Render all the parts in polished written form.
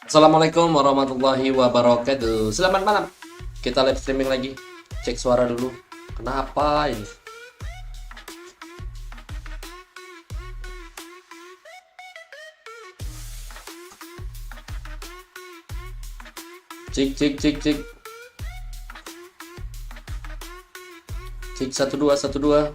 Assalamualaikum warahmatullahi wabarakatuh. Selamat malam. Kita live streaming lagi. Cek suara dulu. Kenapa ini? Cek cek cek cek. Cek 1212.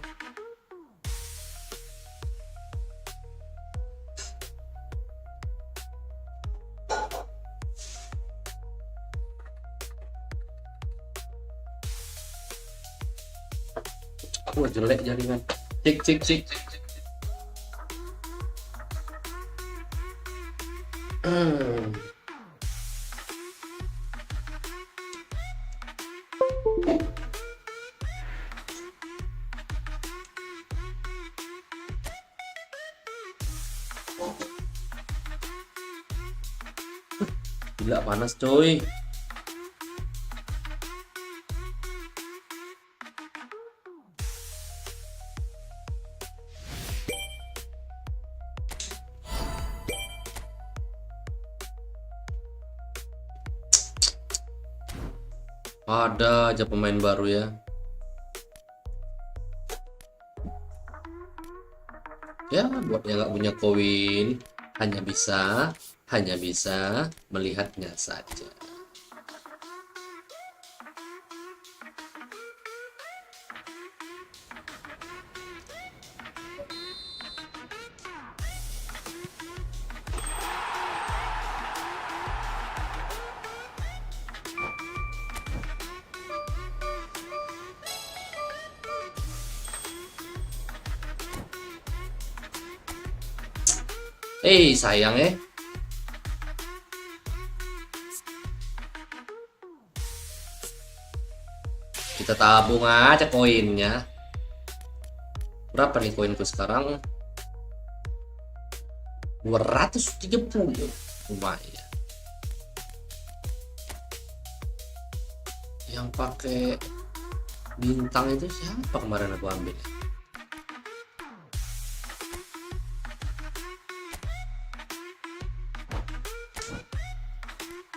Aku jelek jaringan. Cek cek cek. Gila panas coy. Ada aja pemain baru ya. Ya buat yang nggak punya koin hanya bisa melihatnya saja. Sayang ya. Kita tabung aja koinnya. Berapa nih koinku sekarang? 230. Lumayan. Yang pakai bintang itu siapa kemarin aku ambil?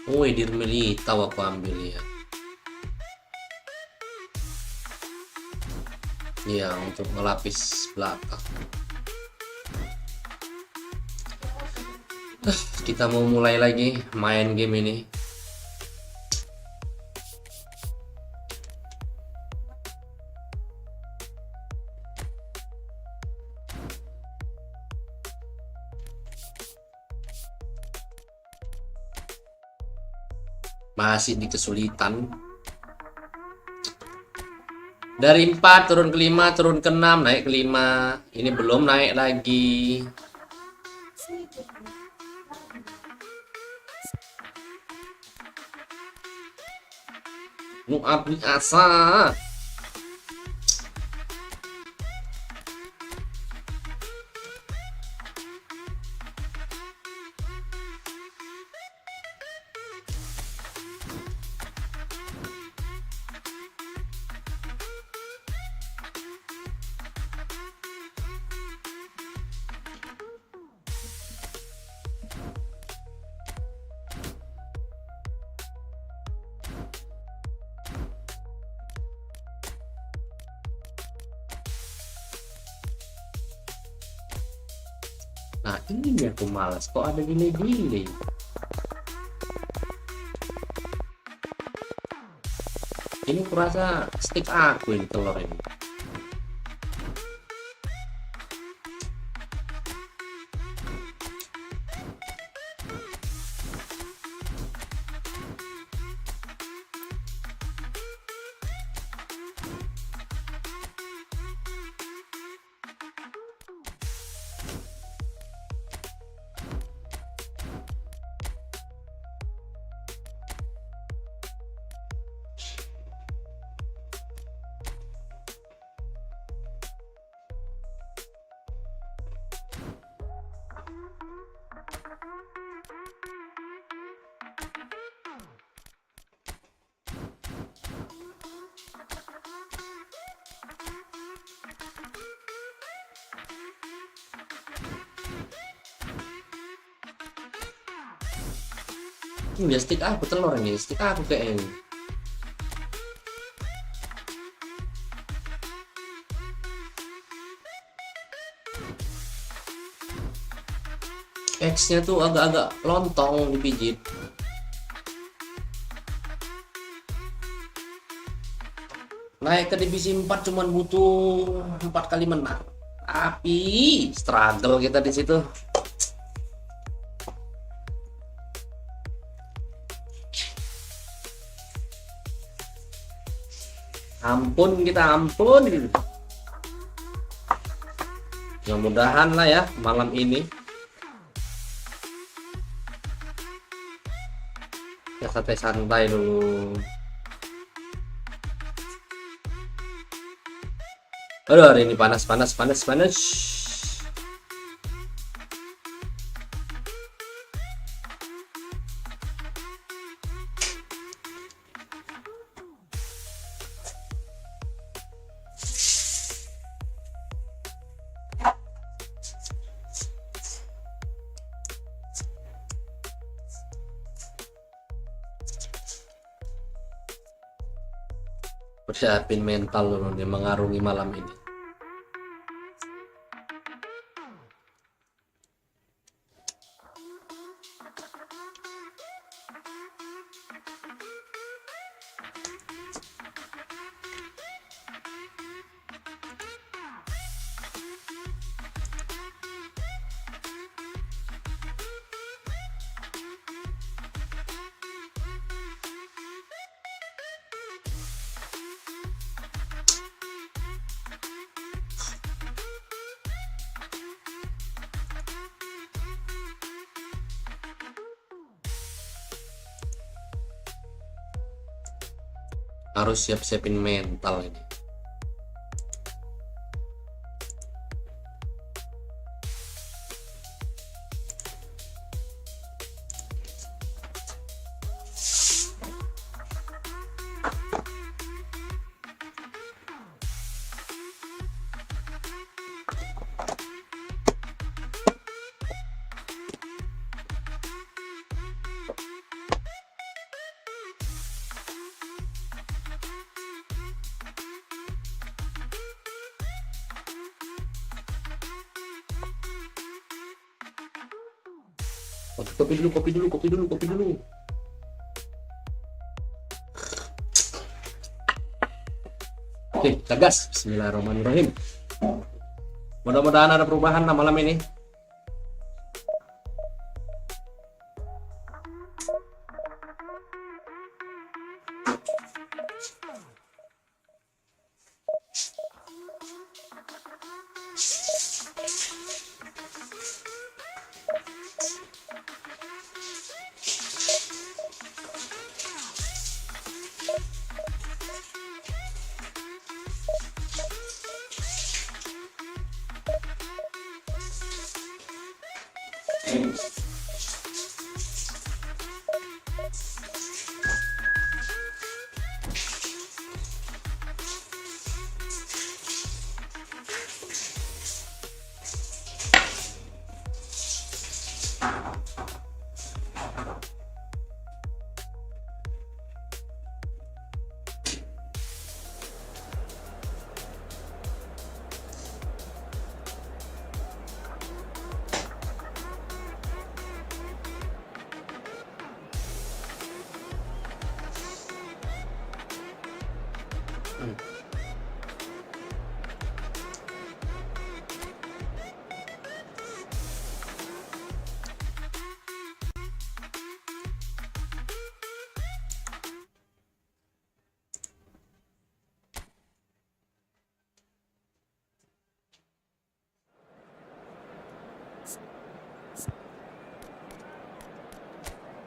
Oh, Edir Melita aku ambil ya. Ya, untuk melapis belakang. Kita mau mulai lagi main game ini. Masih di kesulitan. Dari 4 turun ke 5, turun ke 6, naik ke 5. Ini belum naik lagi. Nu abdi asa. Nah ini aku malas, kok ada delay. Ini kurasa stick aku ini telur ini. Ini stick aku telur ini, stick aku kayak ini. X-nya tuh agak-agak lontong dipijit. Naik ke divisi 4 cuman butuh 4 kali menang. Tapi struggle kita di situ. Ampun kita ampun. Mudah-mudahan lah ya malam ini. Ya santai-santai dulu. Aduh hari ini panas. Persiapin mental dulu nih mengarungi malam ini. Harus siap-siapin mental ini. Kopi dulu. Oke, gas. Bismillahirrahmanirrahim. Mudah-mudahan ada perubahan malam ini.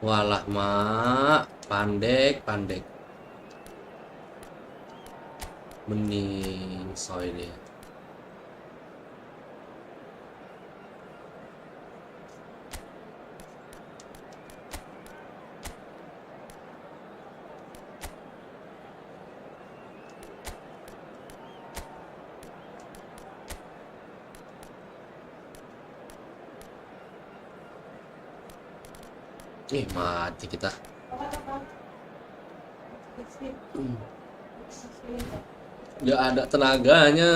Walah mak, pandek. Bening soy dia. Mati kita. Gak ada tenaganya.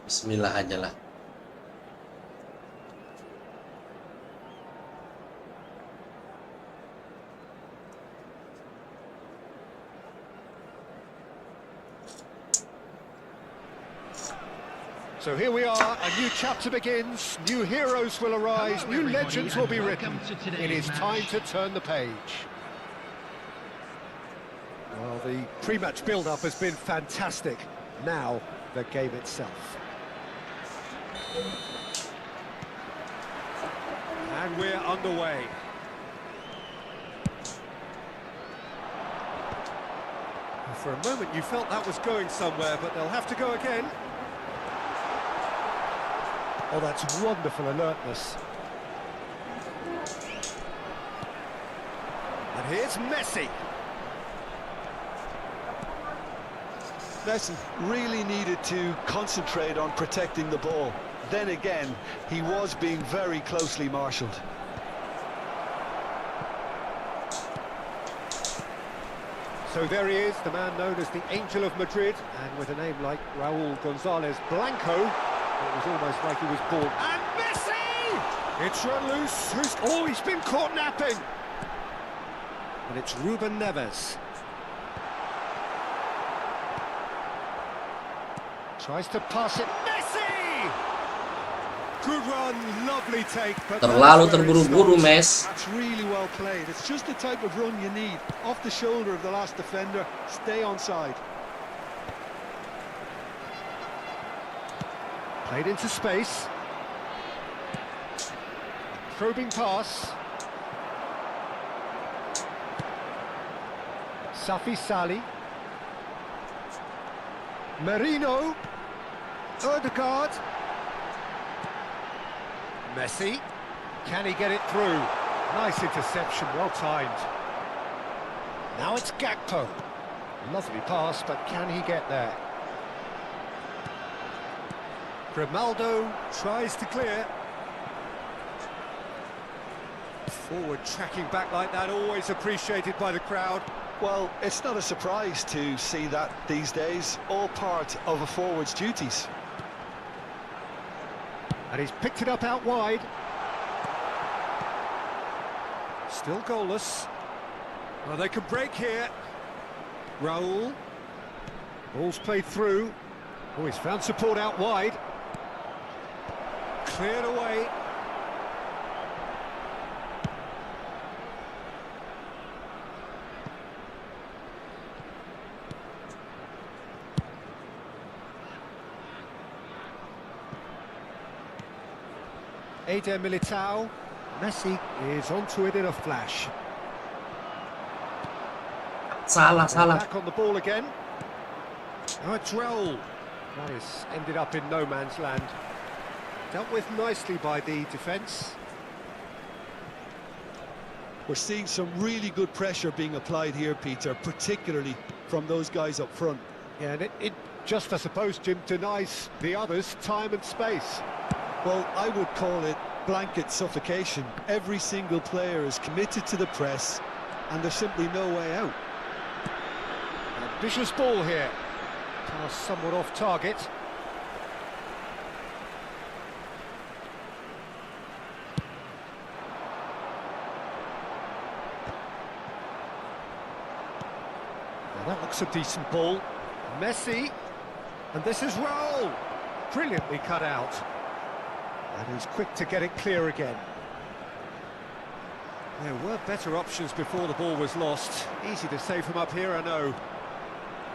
Bismillah aja lah. So here we are, a new chapter begins, new heroes will arise, new legends will be written. It is time to turn the page. Well, the pre-match build-up has been fantastic. Now, the game itself. And we're underway. For a moment you felt that was going somewhere, but they'll have to go again. Oh, that's wonderful alertness. And here's Messi. Messi really needed to concentrate on protecting the ball. Then again, he was being very closely marshalled. So there he is, the man known as the Angel of Madrid, and with a name like Raúl González Blanco, it was almost like he was born. And Messi! It's run loose. He's been caught napping. And it's Ruben Neves. Tries to pass it. Messi! Good run, lovely take. But Terlalu terburu-buru, Mes. That's really well played. It's just the type of run you need. Off the shoulder of the last defender. Stay onside. Played into space. Probing pass. Safi Sali. Merino. Odegaard. Messi. Can he get it through? Nice interception, well timed. Now it's Gakpo. Lovely pass, but can he get there? Grimaldo tries to clear. Forward tracking back like that, always appreciated by the crowd. Well, it's not a surprise to see that these days, all part of a forward's duties. And he's picked it up out wide. Still goalless. Well, they can break here. Raúl. Ball's played through. Oh, he's found support out wide. Cleared away. Eder Militao. Messi is onto it in a flash. Salah. Back on the ball again. Now it's Raúl. That has ended up in no man's land. Dealt with nicely by the defence. We're seeing some really good pressure being applied here, Peter, particularly from those guys up front. Yeah, and it just, I suppose, Jim, denies the others time and space. Well, I would call it blanket suffocation. Every single player is committed to the press, and there's simply no way out. Ambitious ball here. Pass somewhat off target. That looks a decent ball. Messi. And this is Raul. Brilliantly cut out. And he's quick to get it clear again. There were better options before the ball was lost. Easy to save him up here, I know.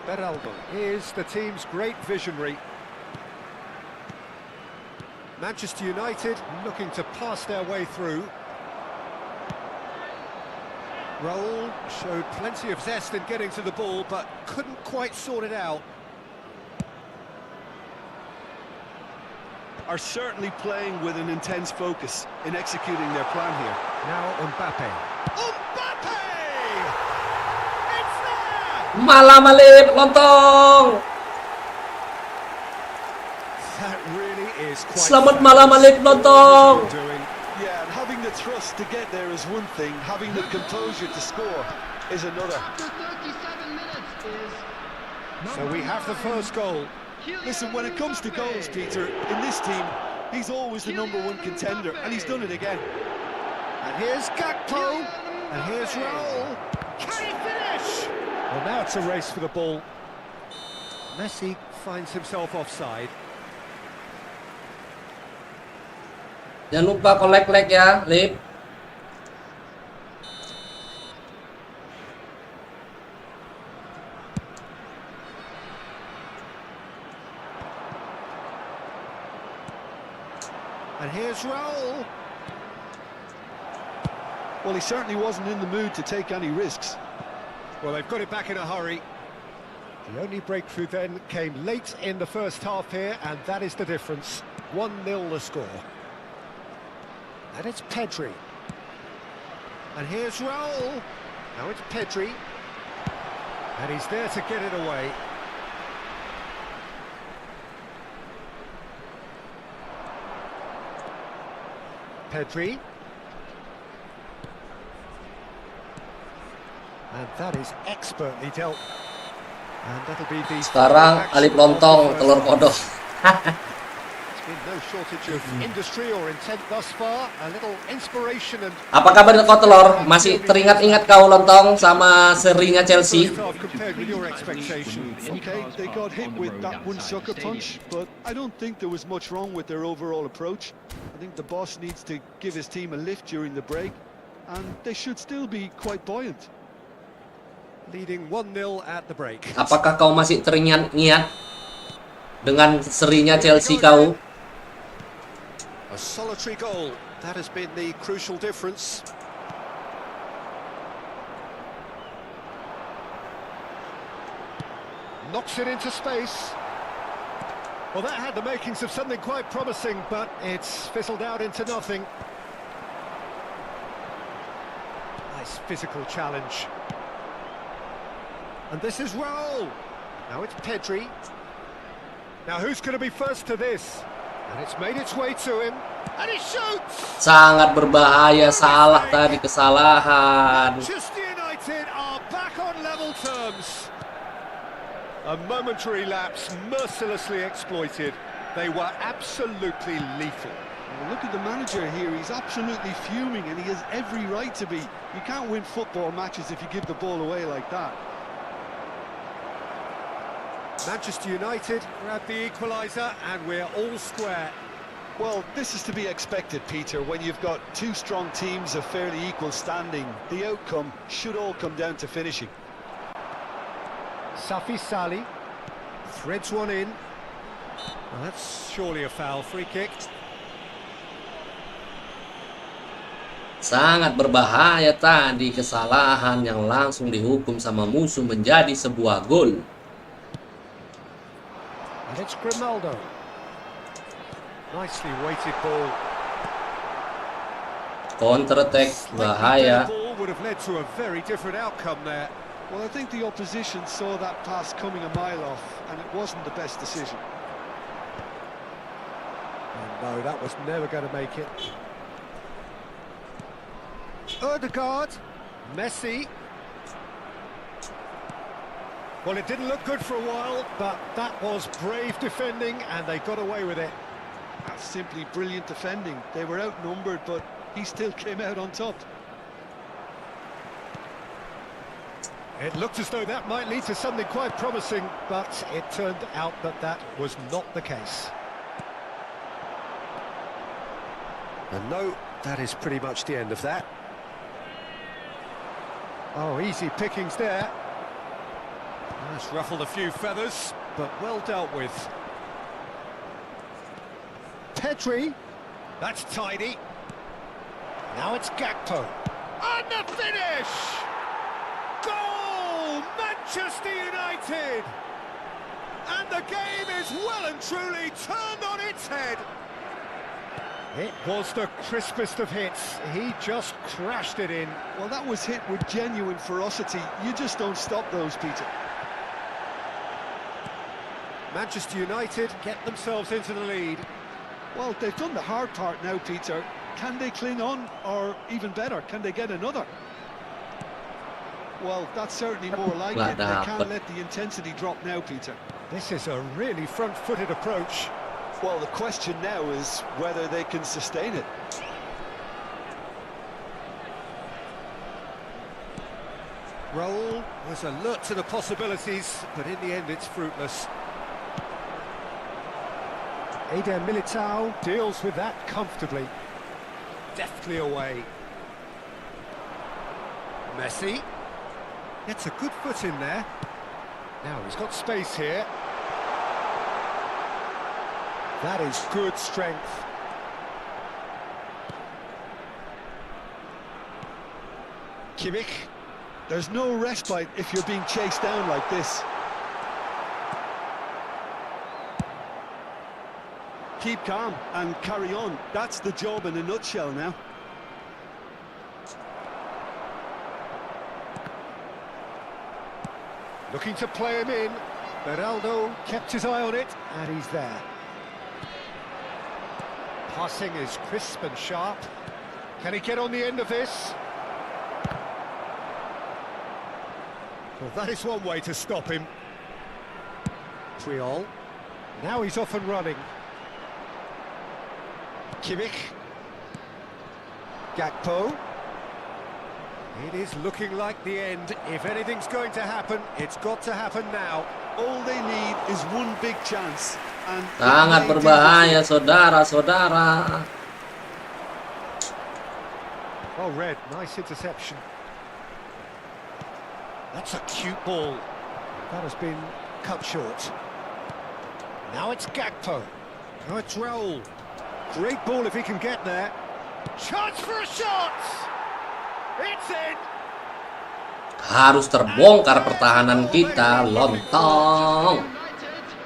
Beraldo is the team's great visionary. Manchester United looking to pass their way through. Raul showed plenty of zest in getting to the ball, but couldn't quite sort it out. Are certainly playing with an intense focus in executing their plan here. Now Mbappe. Mbappe! It's there! Malah Malip lontong. That really is quite Selamat malam Malip lontong. doing. Yeah, and having the trust to get there is one thing, having the composure to score is another. So we have the first goal. Listen, when it comes to goals, Peter, in this team, he's always the #1 contender, and he's done it again. And here's Gakpo. And here's Raul. Can he finish? Well, now it's a race for the ball. Messi finds himself offside. Jangan lupa like ya, Lip. And here's Raul. Well, he certainly wasn't in the mood to take any risks. Well, they've got it back in a hurry. The only breakthrough then came late in the first half here, and that is the difference. 1-0 the score. And it's Pedri. And here's Raul. Now it's Pedri. And he's there to get it away. Pedri. And that is expertly dealt. And that'll be the Sekarang Alip lontong telur kodok. There's been no shortage of industry or intent thus far. A little inspiration and Apa kabar kau telur? Masih teringat-ingat kau lontong sama serinya Chelsea? first half compared with your expectations. Okay, they got hit with that one sucker punch, but I don't think there was much wrong with their overall approach. I think the boss needs to give his team a lift during the break, and they should still be quite buoyant. Leading 1-0 at the break. Apakah kau masih teringat-ingat dengan serinya Chelsea kau? A solitary goal. That has been the crucial difference. Knocks it into space. Well, that had the makings of something quite promising, but it's fizzled out into nothing. Nice physical challenge. And this is Raul. Now it's Pedri. Now who's going to be first to this? And it's made its way to him. And he shoots! Sangat berbahaya, salah tadi, kesalahan. Manchester United are back on level terms. A momentary lapse mercilessly exploited. They were absolutely lethal. Well, look at the manager here, he's absolutely fuming, and he has every right to be. You can't win football matches if you give the ball away like that. Manchester United grab the equaliser and we're all square. Well, this is to be expected, Peter, when you've got two strong teams of fairly equal standing. The outcome should all come down to finishing. Safi Sali threads one in. Well, that's surely a foul. Free kick. Sangat berbahaya tadi, kesalahan yang langsung dihukum sama musuh menjadi sebuah gol. And it's Grimaldo. Nicely weighted ball. Counter attack, bahaya. The ball would have led to a very different outcome there. Well, I think the opposition saw that pass coming a mile off, and it wasn't the best decision. Oh, no, that was never going to make it. Odegaard, Messi. Well, it didn't look good for a while, but that was brave defending, and they got away with it. That's simply brilliant defending. They were outnumbered, but he still came out on top. It looked as though that might lead to something quite promising, but it turned out that that was not the case. And no, that is pretty much the end of that. Oh, easy pickings there. That's ruffled a few feathers, but well dealt with. Pedri. That's tidy. Now it's Gakpo. And the finish! Goal! Manchester United! And the game is well and truly turned on its head. It was the crispest of hits. He just crashed it in. Well, that was hit with genuine ferocity. You just don't stop those, Peter. Manchester United get themselves into the lead. Well, they've done the hard part now, Peter. Can they cling on, or even better, can they get another? Well, that's certainly more like it. They can't let the intensity drop now, Peter. This is a really front-footed approach. Well, the question now is whether they can sustain it. Raul was alert to the possibilities, but in the end it's fruitless. Eder Militao deals with that comfortably. Deftly away. Messi gets a good foot in there. Now he's got space here. That is good strength. Kimmich. There's no respite if you're being chased down like this. Keep calm and carry on. That's the job in a nutshell now. Looking to play him in. Beraldo kept his eye on it, and he's there. Passing is crisp and sharp. Can he get on the end of this? Well, that is one way to stop him. Puyol. Now he's off and running. Kimmich. Gakpo. It is looking like the end. If anything's going to happen, it's got to happen now. All they need is one big chance. And Sangat berbahaya, saudara-saudara. Well read, nice interception. That's a cute ball. That has been cut short. Now it's Gakpo. Now it's Raul. Great ball if he can get there. Chance for a shot! It's in! Harus terbongkar pertahanan kita, lontong.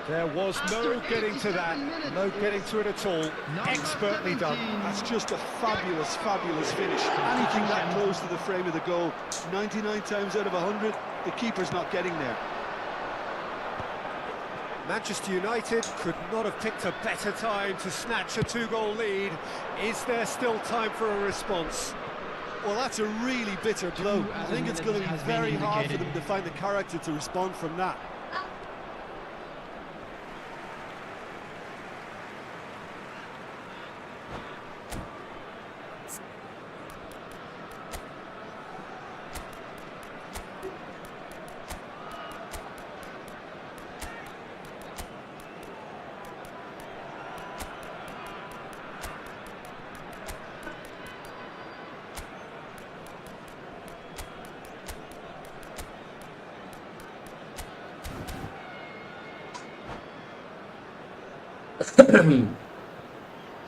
There was no getting to that, no getting to it at all. Expertly done. that's just a fabulous, fabulous finish. Anything that close to the frame of the goal, 99 times out of 100, the keeper's not getting there. Manchester United could not have picked a better time to snatch a two-goal lead. Is there still time for a response? Well, that's a really bitter blow. I think it's going to be very hard for them to find the character to respond from that.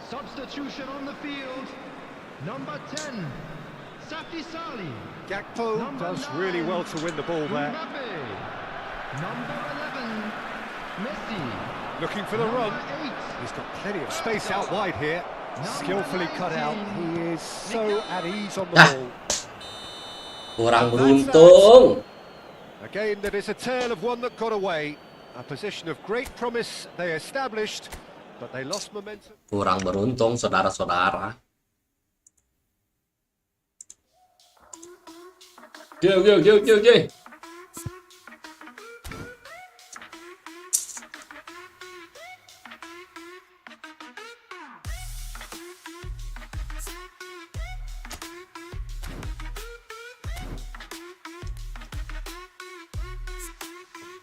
Substitution on the field. Number 10, Safi Sali. Gakpo does really well to win the ball there. Number 11, Messi. Looking for the run. Number 8, He's got plenty of space out wide here. Skillfully cut out. He is so at ease on the ball. Kurang beruntung. Again, that is a tale of one that got away. A position of great promise they established, but they lost momentum. Kurang beruntung, saudara-saudara. Go.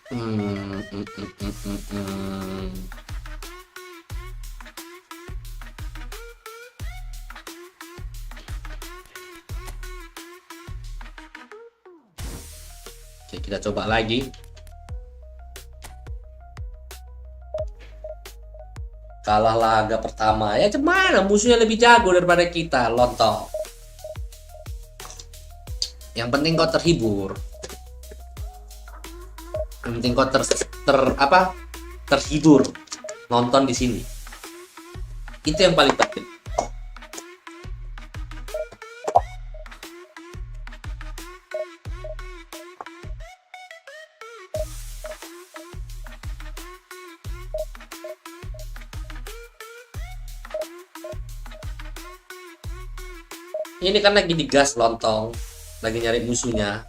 Hmm, hmm, hmm, hmm, hmm, hmm. Oke, kita coba lagi. Kalah laga pertama. Ya gimana? Musuhnya lebih jago daripada kita, lontong. Yang penting kau terhibur. Yang penting kau terhibur nonton di sini. Itu yang paling penting. Ini kan lagi digas lontong, lagi nyari musuhnya.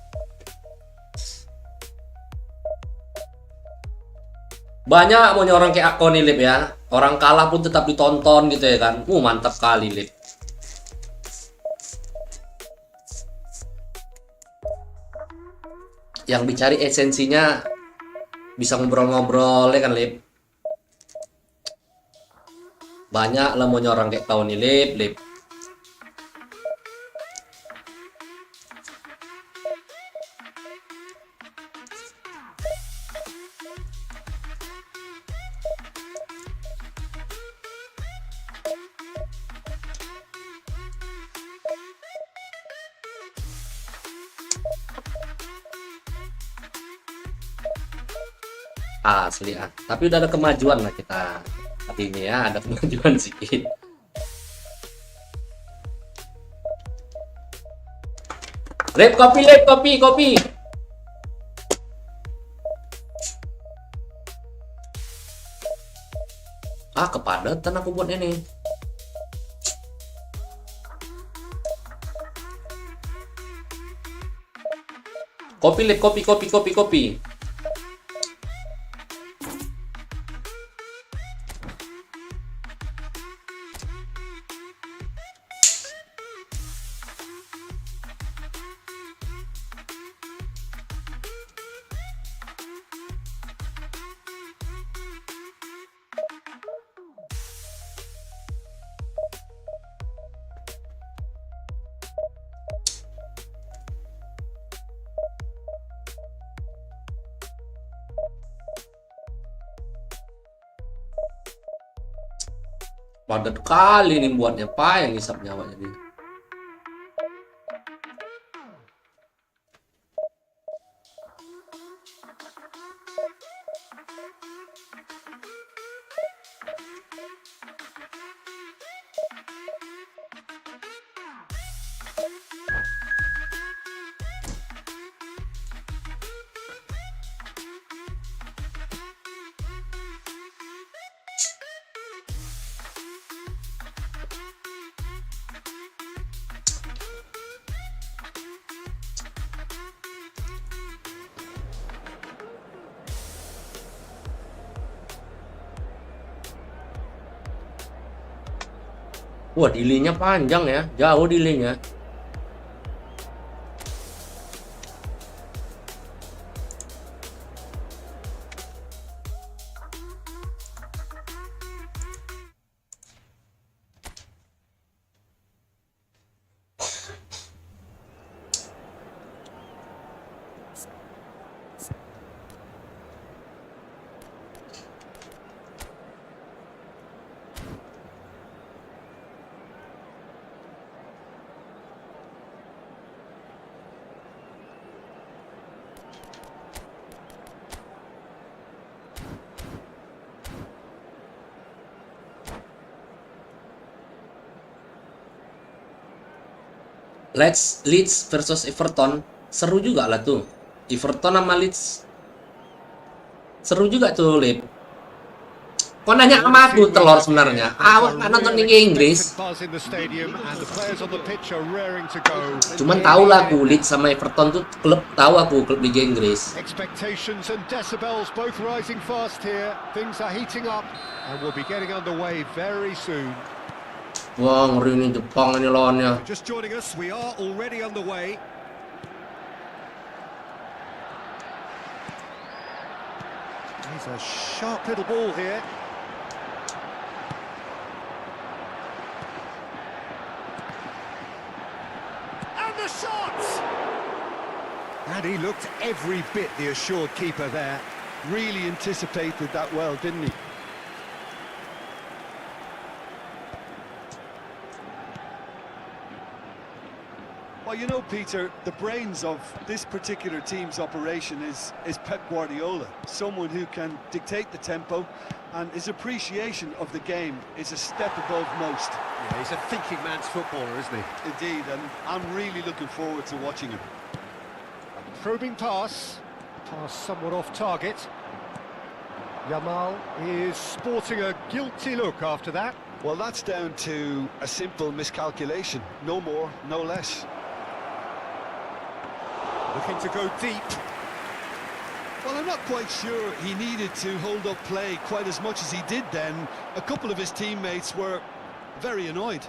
Banyak mau orang kayak aku nih Lip ya. Orang kalah pun tetap ditonton gitu ya kan. Mantap kali Lip. Yang dicari esensinya bisa ngobrol-ngobrol ya kan Lip. Banyak lah mau orang kayak kau nih Lip. Asli ah. Tapi udah ada kemajuan lah kita hari ini ya, ada kemajuan sedikit. Lip, kopi. Ah, kepadatan aku buat ini. Kopi Lip, kopi. Padat kali nih buatnya, Pak, yang hisap nyawanya nih. Wah, delaynya panjang ya, jauh delaynya. Leeds versus Everton seru juga lah tuh. Everton sama Leeds seru juga tuh, Lip. Kok nanya sama aku telur sebenarnya? Awak nggak nonton Liga Inggris. Cuman tahu lah aku Leeds sama Everton tuh klub, tahu aku klub Liga Inggris. Expectations and decibels both rising fast here. Things are heating up and we'll be getting underway very soon. Wah, ngeri nih Jepang ini lawannya. Just joining us, we are already underway. He's a sharp little ball here. And the shot! And he looked every bit the assured keeper there. Really anticipated that well, didn't he? Well, you know, Peter, the brains of this particular team's operation is Pep Guardiola, someone who can dictate the tempo, and his appreciation of the game is a step above most. Yeah, he's a thinking man's footballer, isn't he? Indeed, and I'm really looking forward to watching him. Probing pass. Pass somewhat off target. Yamal is sporting a guilty look after that. Well, that's down to a simple miscalculation. No more, no less. Looking to go deep. Well, I'm not quite sure he needed to hold up play quite as much as he did then. A couple of his teammates were very annoyed.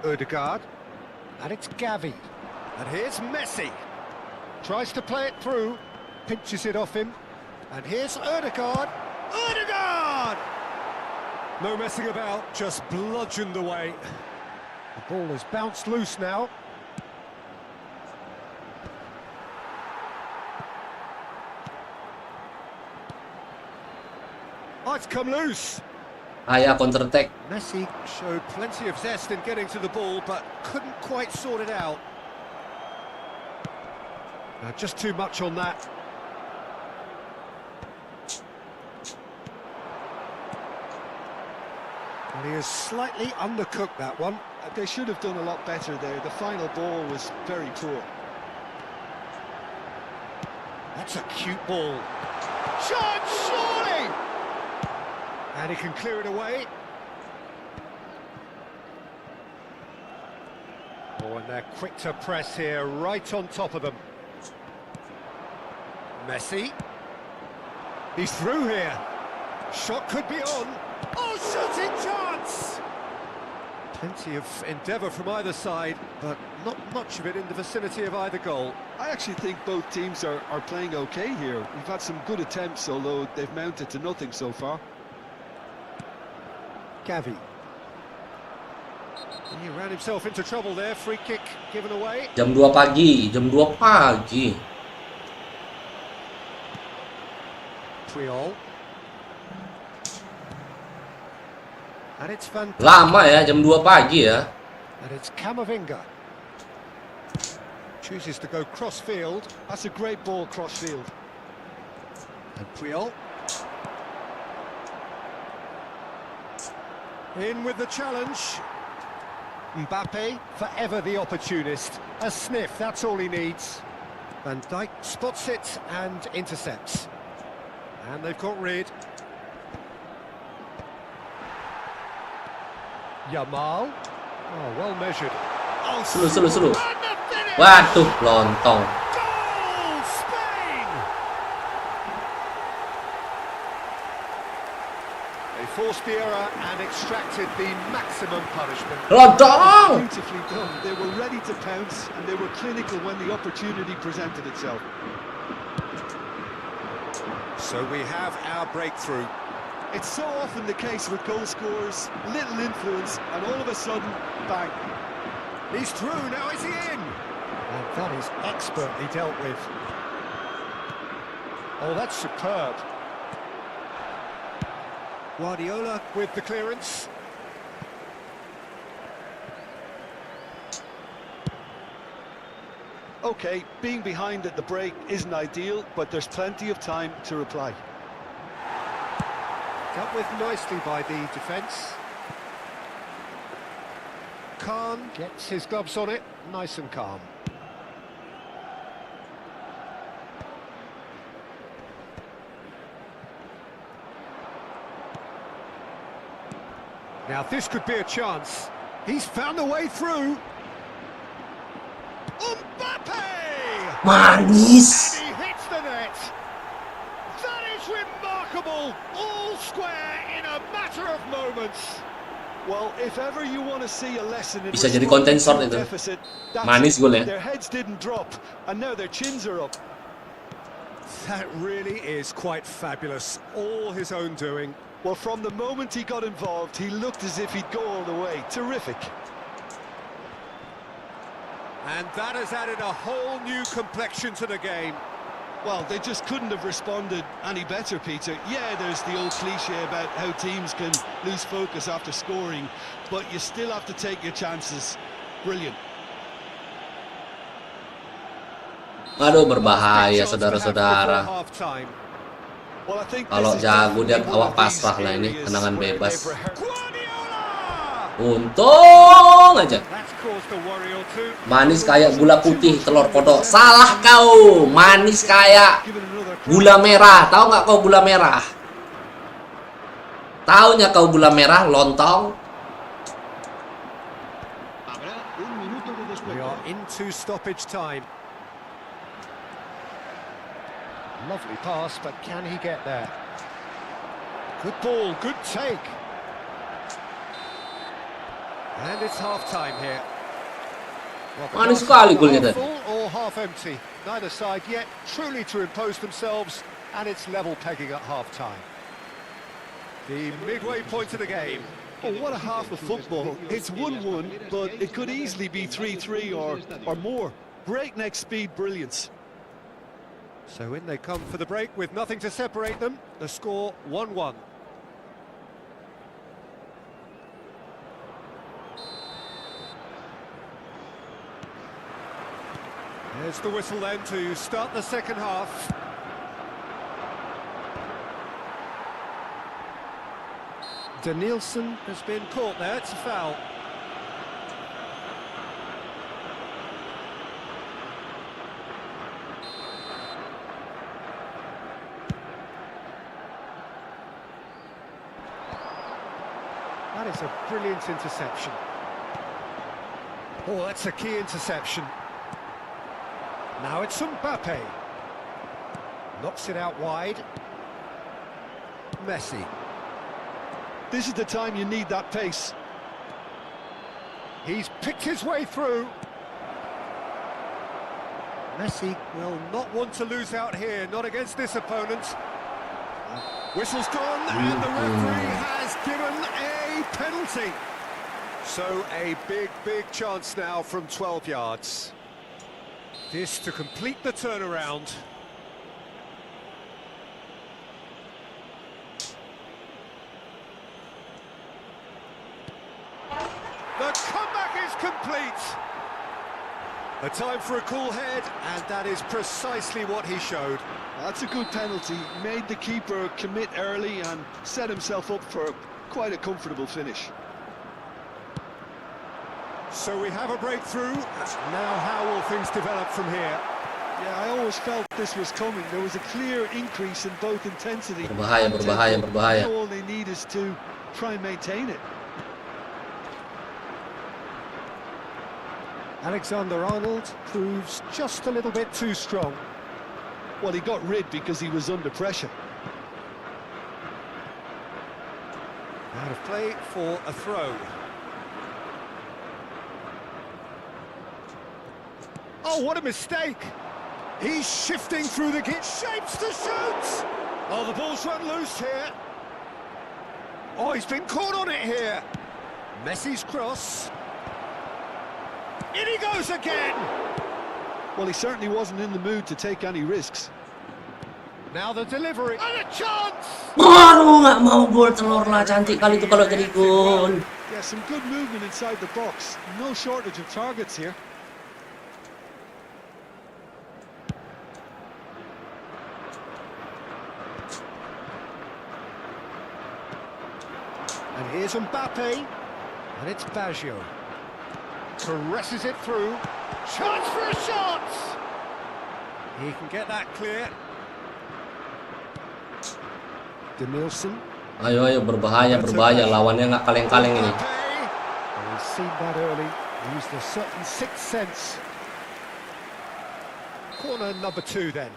Ødegaard. And it's Gavi. And here's Messi. Tries to play it through. Pinches it off him. And here's Ødegaard. Ødegaard! No messing about, just bludgeoned away. The ball has bounced loose now. Oh, it's come loose. Counter attack. Messi showed plenty of zest in getting to the ball, but couldn't quite sort it out. Just too much on that. And he has slightly undercooked that one. They should have done a lot better there. The final ball was very poor. That's a cute ball. Shot, surely! And he can clear it away. Oh, and they're quick to press here, right on top of them. Messi. He's through here. Shot could be on. Oh, shooting chance! Plenty of endeavour from either side, but not much of it in the vicinity of either goal. I actually think both teams are playing okay here. We've had some good attempts, although they've mounted to nothing so far. Gavi. He ran himself into trouble there. Free kick given away. Jam 2 pagi, jam 2 pagi. Puyol. And it's fantastic. Lama ya, jam 2 pagi ya. And it's Camavinga. Chooses to go cross-field. That's a great ball cross-field. And Puyol. In with the challenge. Mbappe, forever the opportunist. A sniff, that's all he needs. Van Dijk spots it and intercepts. And they've got rid. Yamal. Oh, well measured. Oh, Slow. and the finish! Waduh, lontong. Goal, Spain! They forced the error and extracted the maximum punishment. Lontong! Beautifully done. They were ready to pounce, and they were clinical when the opportunity presented itself. So we have our breakthrough. It's so often the case with goal scorers, little influence, and all of a sudden, bang. He's through, now is he in? And that is expertly dealt with. Oh, that's superb. Guardiola with the clearance. Okay, being behind at the break isn't ideal, but there's plenty of time to reply. Dealt with nicely by the defence. Khan gets his gloves on it, nice and calm. Now this could be a chance. He's found a way through. Mbappe! Manis. And he hits the net. That is remarkable. All square in a matter of moments. Well, if ever you want to see a lesson in Bisa jadi konten short itu. deficit, that's Manis it. golnya. Their heads didn't drop, and now their chins are up. That really is quite fabulous. All his own doing. Well, from the moment he got involved, he looked as if he'd go all the way. Terrific. And that has added a whole new complexion to the game. Well, they just couldn't have responded any better, Peter. Yeah, there's the old cliche about how teams can lose focus after scoring, but you still have to take your chances. Brilliant. Aduh, berbahaya saudara-saudara. Well, I think Kalau this is jago dia definitely awak one of these pasrah lah ini, areas tendangan where bebas. they've rehearsed. Untung aja. That's caused a worry or two. Manis kayak gula putih, telur kodok. Salah kau. Manis kayak gula merah. Tahu nggak kau gula merah? Taunya kau gula merah, lontong. We are into stoppage time. Lovely pass, but can he get there? Good ball, good take. And it's half-time here. Well, the Manis glass sekali is golnya half tadi. full or half empty. Neither side yet truly to impose themselves, and it's level pegging at half-time. The midway point of the game. Oh, what a half of football. It's 1-1, but it could easily be 3-3 or more. Breakneck speed brilliance. So in they come for the break with nothing to separate them. The score 1-1. There's the whistle then to start the second half. Danielson has been caught there. It's a foul. That is a brilliant interception. Oh, that's a key interception. Now it's Mbappe. Knocks it out wide. Messi. This is the time you need that pace. He's picked his way through. Messi will not want to lose out here, not against this opponent. Whistle's gone, and the referee has given a penalty. So a big, big chance now from 12 yards. This to complete the turnaround. The comeback is complete. A time for a cool head, and that is precisely what he showed. That's a good penalty. Made the keeper commit early and set himself up for quite a comfortable finish. So we have a breakthrough. Now how will things develop from here? Yeah, I always felt this was coming. There was a clear increase in both intensity. Berbahaya, berbahaya, berbahaya. Now all they need is to try and maintain it. Alexander-Arnold proves just a little bit too strong. Well, he got rid because he was under pressure. Out of play for a throw. Oh, what a mistake! He's shifting through the gate, shapes to shoot! Oh, the ball's run loose here. Oh, he's been caught on it here. Messi's cross. In he goes again! Well, he certainly wasn't in the mood to take any risks. Now the delivery, and a chance! Aduh, nggak mau gol telur lah. Cantik kali itu kalau jadi gol. Yeah, some good movement inside the box. No shortage of targets here. And here's Mbappe, and it's Baggio. Caresses it through. Chance for a shot! He can get that clear. Danielson. Ayo, ayo, berbahaya, berbahaya. Lawannya nggak kaleng-kaleng ini. He's seen that early. Used a certain sixth sense. Corner number 2 then.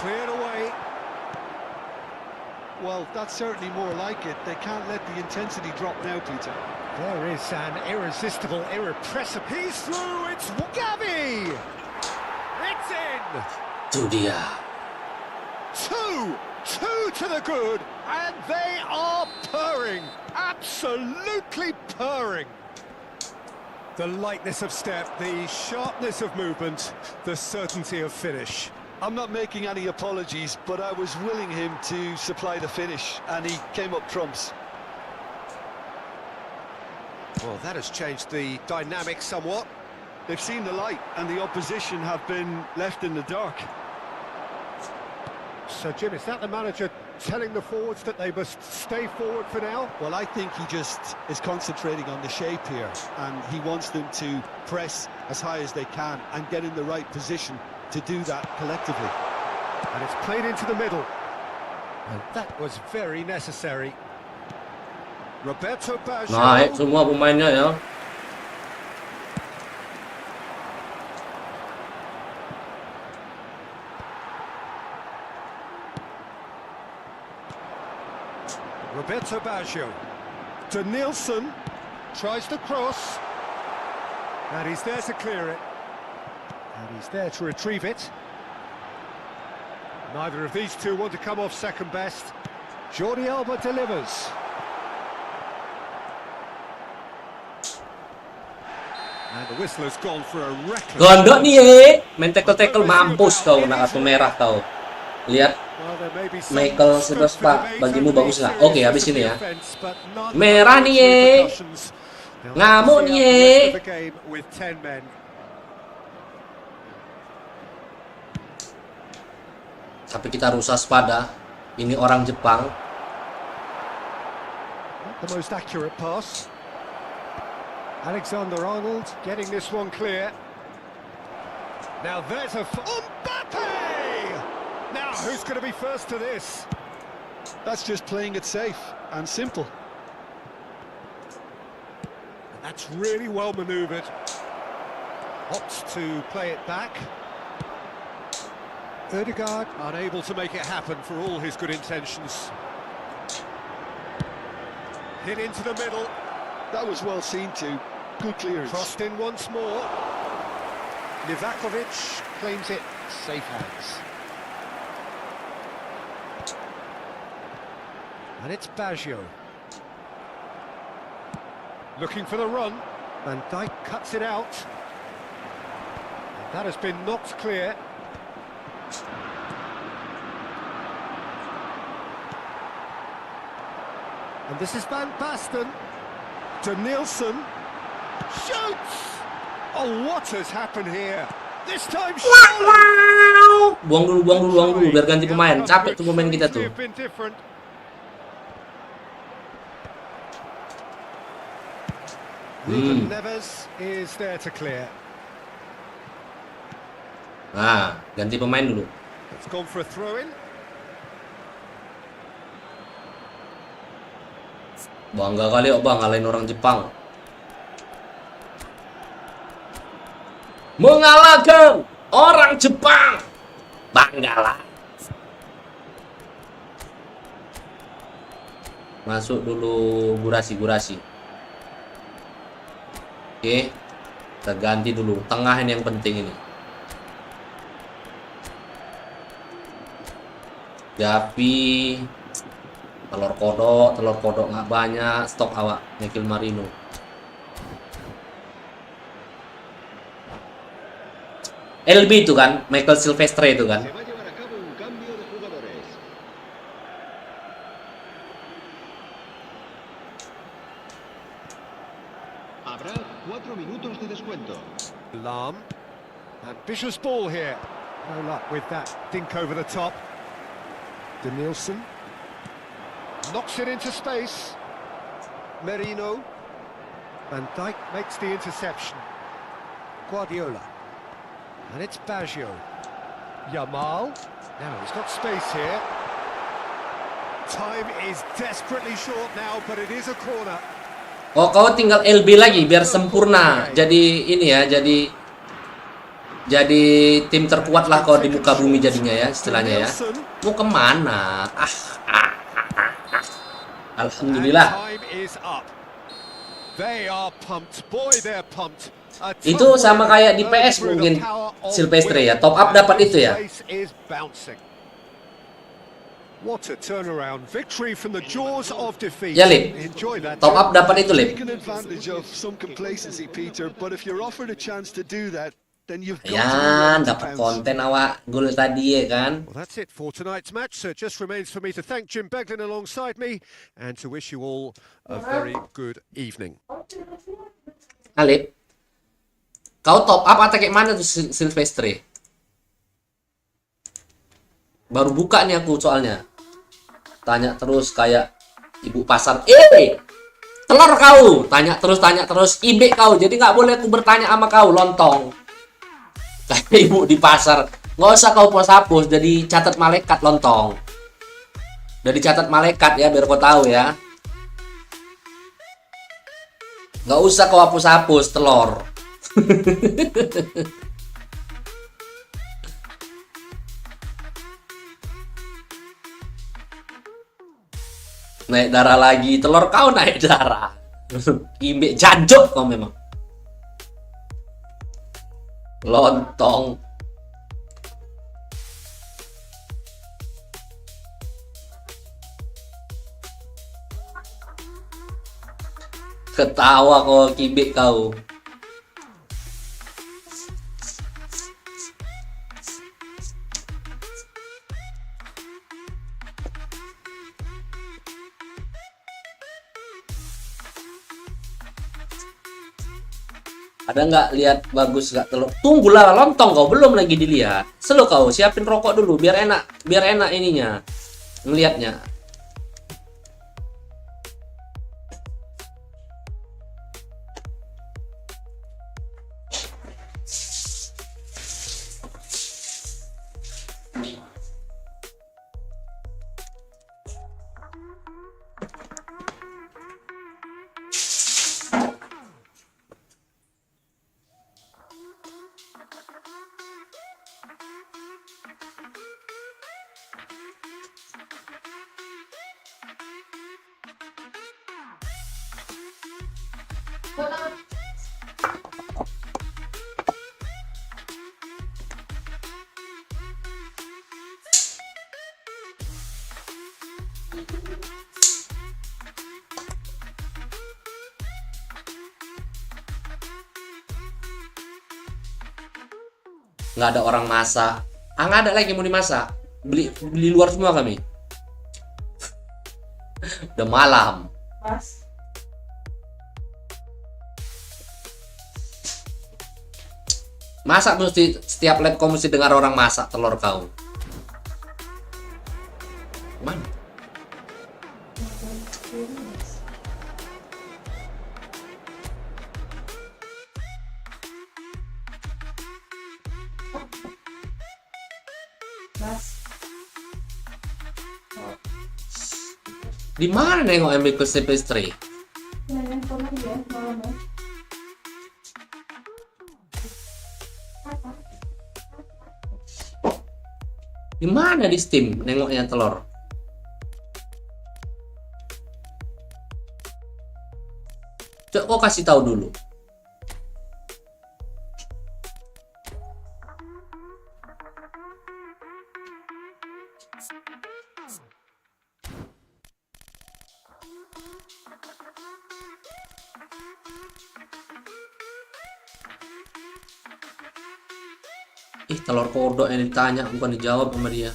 Cleared away. Well, that's certainly more like it. They can't let the intensity drop now, Peter. There is an irresistible, irrepressible. He's through. It's Gavi. It's in. Itu dia. Two to the good, and they are purring. Absolutely purring. The lightness of step, the sharpness of movement, the certainty of finish. I'm not making any apologies, but I was willing him to supply the finish, and he came up trumps. Well, that has changed the dynamic somewhat. They've seen the light, and the opposition have been left in the dark. So, Jim, is that the manager telling the forwards that they must stay forward for now? Well, I think he just is concentrating on the shape here, and he wants them to press as high as they can and get in the right position to do that collectively. And it's played into the middle. And that was very necessary. Roberto Baggio. Naik semua pemainnya ya. Roberto Baggio. To Nielsen. Tries to cross. And he's there to clear it. And he's there to retrieve it. Neither of these two want to come off second best. Jordi Alba delivers. And the whistle has gone for a reckless... Gondok nih ye. Main tackle mampus kau nak kartu merah kau. Lihat Michael sepak bagimu bagus nggak? Oke, habis ini ya. Merah nih ye. Ngamuk nih ye. Tapi kita harus waspada. Ini orang Jepang. The most accurate pass. Alexander-Arnold getting this one clear. Now there's a... Mbappe! Now who's going to be first to this? That's just playing it safe and simple. And that's really well manoeuvred. Opts to play it back. Ødegaard unable to make it happen for all his good intentions. Hit into the middle. That was well seen too. Good clearance. Crossed in once more. Livakovic claims it. Safe hands. And it's Baggio. Looking for the run. Van Dijk cuts it out. And that has been knocked clear. And this is Van Basten. To Nielsen. Shoots! Oh, what has happened here? This time, Buang dulu biar ganti pemain. Capek tuh pemain kita tuh. Neves is there to clear. Nah, ganti pemain dulu. It's gone for a throw-in. Bangga kali Bang ngalahin orang Jepang. Mengalahkan orang Jepang. Banggalah. Masuk dulu gurasi. Oke. Kita ganti dulu. Tengah ini yang penting ini. Japi, telur kodok nggak banyak, stok awak Michael Marino. LB itu kan, Michael Silvestre itu kan. Habrá 4 minutos de descuento. Lam. Ambitious ball here. No luck with that dink over the top. De Nielsen knocks it into space. Merino. Van Dijk makes the interception. Guardiola. And it's Baggio. Yamal. Now he's got space here. Time is desperately short now, but it is a corner. Oh, kau tinggal LB lagi biar sempurna. Jadi ini ya, jadi tim terkuat lah kau di muka bumi jadinya ya, istilahnya ya. Mau kemana? Alhamdulillah. And time is up. They are pumped. Boy, they're pumped. A Itu tough sama win kayak di earned PS through the mungkin power of Silvestre will. ya. Top up And dapat this itu ya. place is bouncing. What a turnaround. Victory from the jaws of defeat. Ya, Lip. Enjoy that. Top up dapat itu, Lip. Taken advantage of some complacency, Peter, but if you're offered a chance to do that, then you've got to be Ya, ready to dapat pounce. konten awak gol tadi ya kan. Well, that's it for tonight's match. So it just remains for me to thank Jim Beglin alongside me and to wish you all a very good evening. Alip, kau top up atau kayak mana tuh Silvestre? Baru buka nih aku soalnya. Tanya terus kayak ibu pasar. Telur kau. Tanya terus. Ibe kau. Jadi nggak boleh aku bertanya sama kau, lontong. Kayak ibu di pasar. Nggak usah kau hapus. Jadi catat malaikat, lontong. Jadi catat malaikat ya, biar kau tahu ya. Nggak usah kau hapus-hapus telur. Naik darah lagi, telur kau naik darah. Imbek jancuk kau memang. Lontong. Ketawa kau, kibik kau. Ada nggak lihat bagus nggak telur? Tunggulah, lontong kau belum lagi dilihat. Selo kau siapin rokok dulu biar enak ininya ngelihatnya. Nggak ada orang masak. Nggak ada lagi mau dimasak. Beli luar semua kami. Udah malam. Masak mesti setiap lab kau mesti dengar orang masak telur kau. Mana? Di mana nengok ambil ke Silvestre? Di mana di Steam nengoknya telur? Coba kau kasih tahu dulu. Telur kodok yang ditanya bukan dijawab sama dia.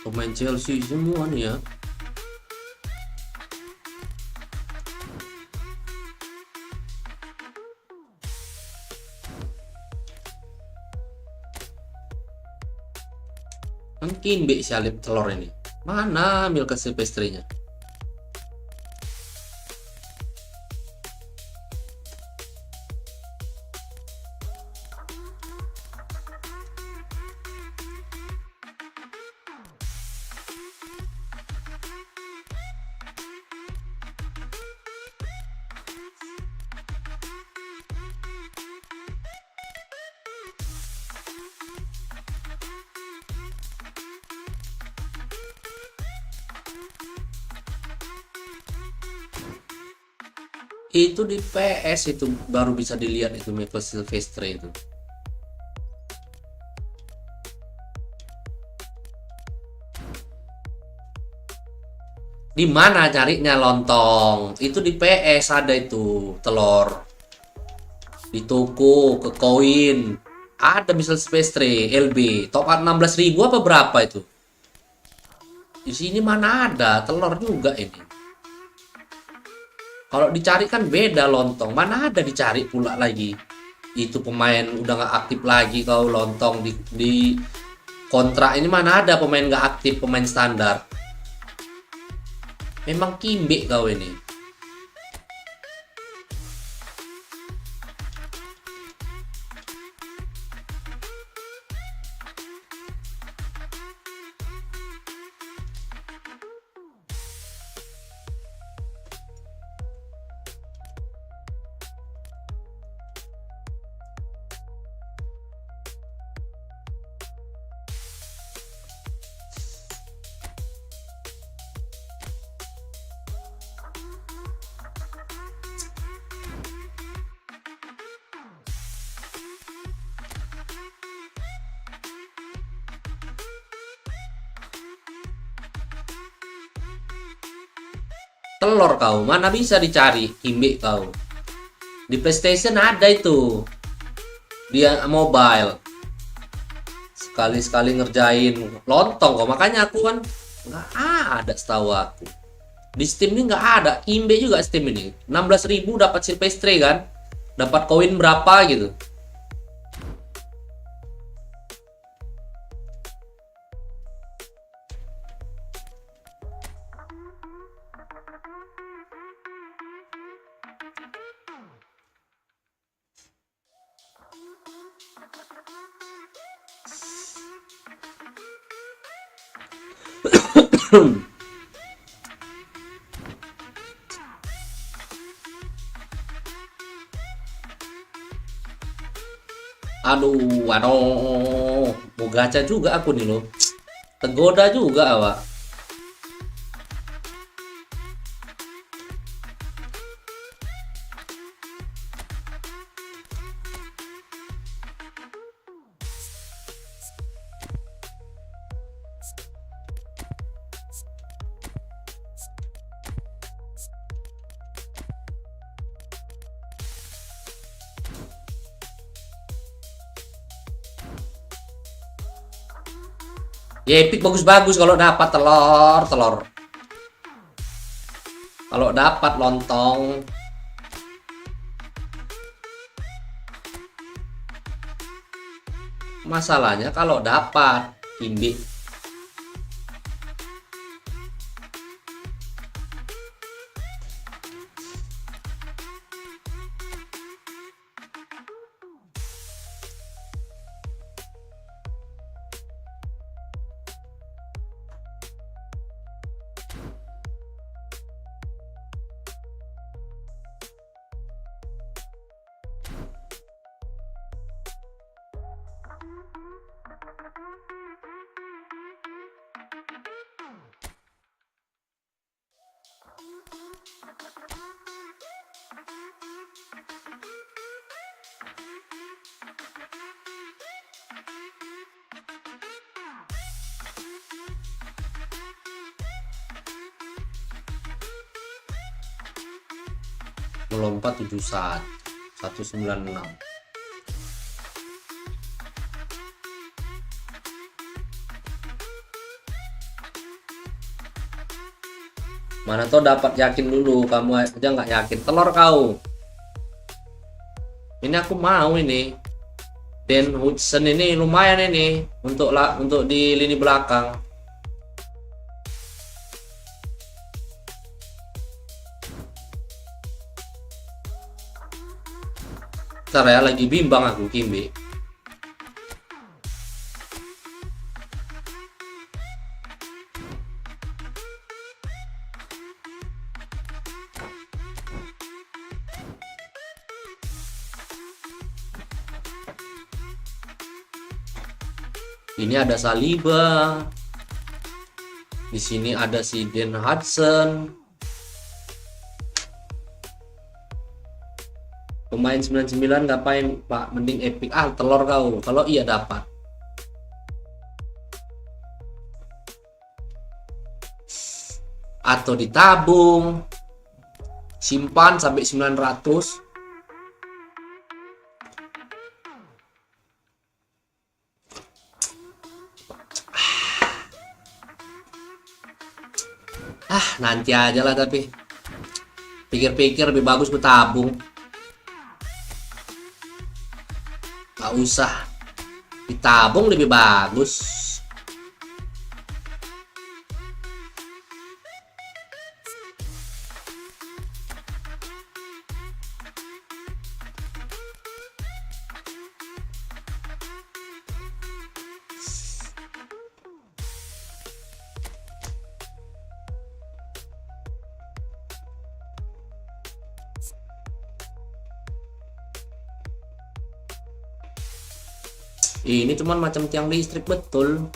Pemain Chelsea semua nih ya. Mungkin Mbak salib telur ini. Mana ambil ke Silvestre-nya? Itu di PS itu baru bisa dilihat itu Michael Silvestre itu. Di mana carinya lontong? Itu di PS ada itu telur. Di toko ke koin ada misal Silvestre LB top 16.000 apa berapa itu? Di sini mana ada telur juga ini. Kalau dicari kan beda lontong, mana ada dicari pula lagi. Itu pemain udah nggak aktif lagi kau lontong di kontrak ini mana ada pemain nggak aktif, pemain standar. Memang kimbe kau ini. Telur kau, mana bisa dicari kimbe kau. Di PlayStation ada itu. Dia mobile. Sekali-sekali ngerjain lontong kok. Makanya aku kan nggak ada setahu aku. Di Steam ini nggak ada. Kimbe juga Steam ini. 16.000 dapat Silvestre kan. Dapat koin berapa gitu. Aduh, mau gacha juga aku nih loh. Tergoda juga awak. Ya epic bagus-bagus kalau dapat telur. Kalau dapat lontong. Masalahnya kalau dapat kimbe. Melompat 71 196. Mana tuh dapat, yakin dulu, kamu aja nggak yakin. Telur kau. Ini aku mau ini. Dan Hudson ini lumayan ini untuk di lini belakang. Ntar ya, lagi bimbang aku kimbe. Ini ada Saliba. Di sini ada si Den Hudson. Pemain 99 ngapain Pak? Mending epic. Ah, telur kau. Kalau iya dapat. Atau ditabung. Simpan sampai 900. Nanti aja lah, tapi pikir-pikir lebih bagus gue tabung. Gak usah ditabung, lebih bagus. Ini cuman macam tiang listrik betul.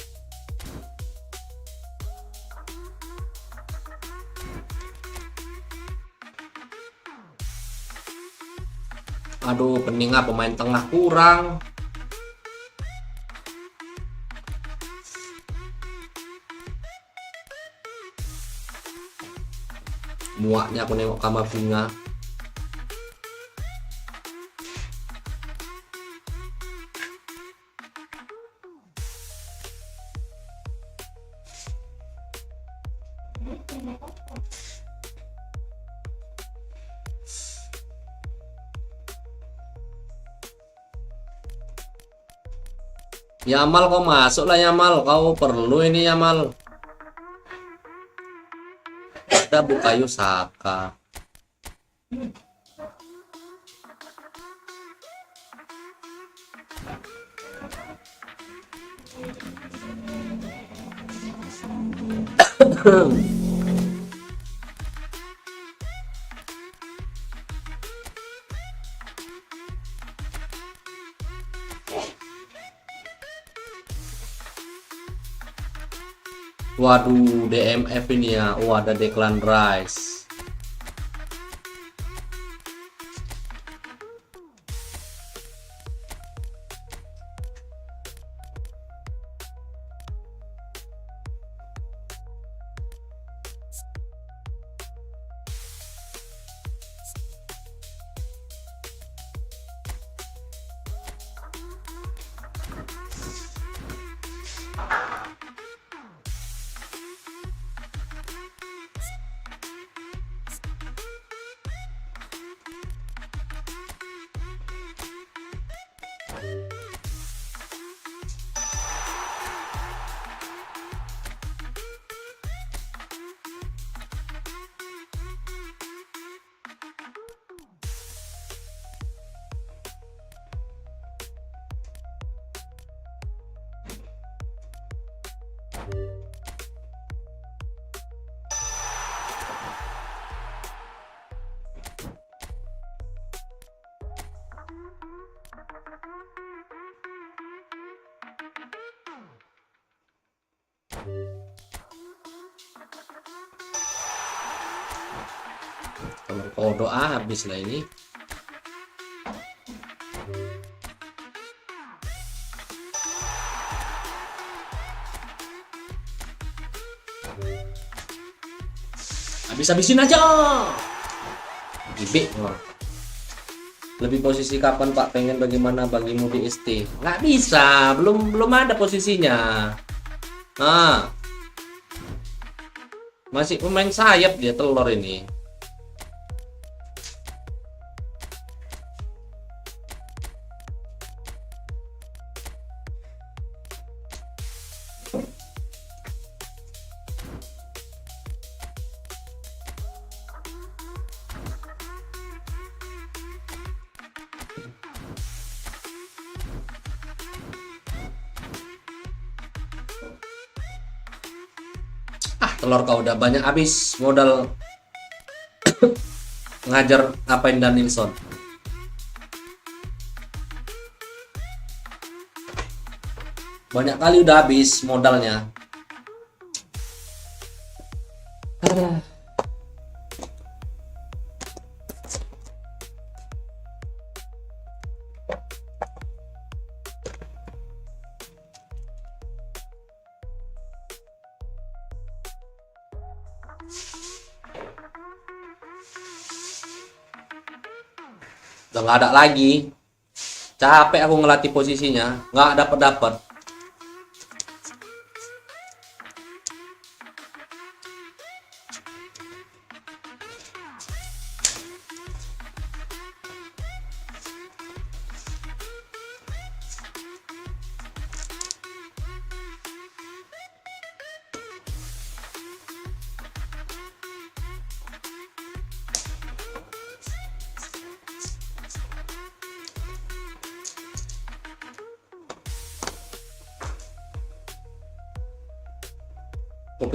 Aduh, pening pemain tengah kurang. Muaknya aku nengok Kamavinga. Yamal, kau masuk lah Yamal, kau perlu ini Yamal. Ada Bukayo Saka. Waduh, DMF ini ya. Oh, ada Declan Rice. Kalau doa habis lah ini. Habis-habisin aja. Gibik. Lebih posisi kapan Pak? Pengen bagaimana bagimu di ST? Nggak bisa, belum ada posisinya. Masih pemain sayap dia, telur ini. Telur kau udah banyak habis modal ngajar ngapain Danielson. Banyak kali udah habis modalnya. Udah nggak ada lagi. Capek aku ngelatih posisinya, nggak dapet.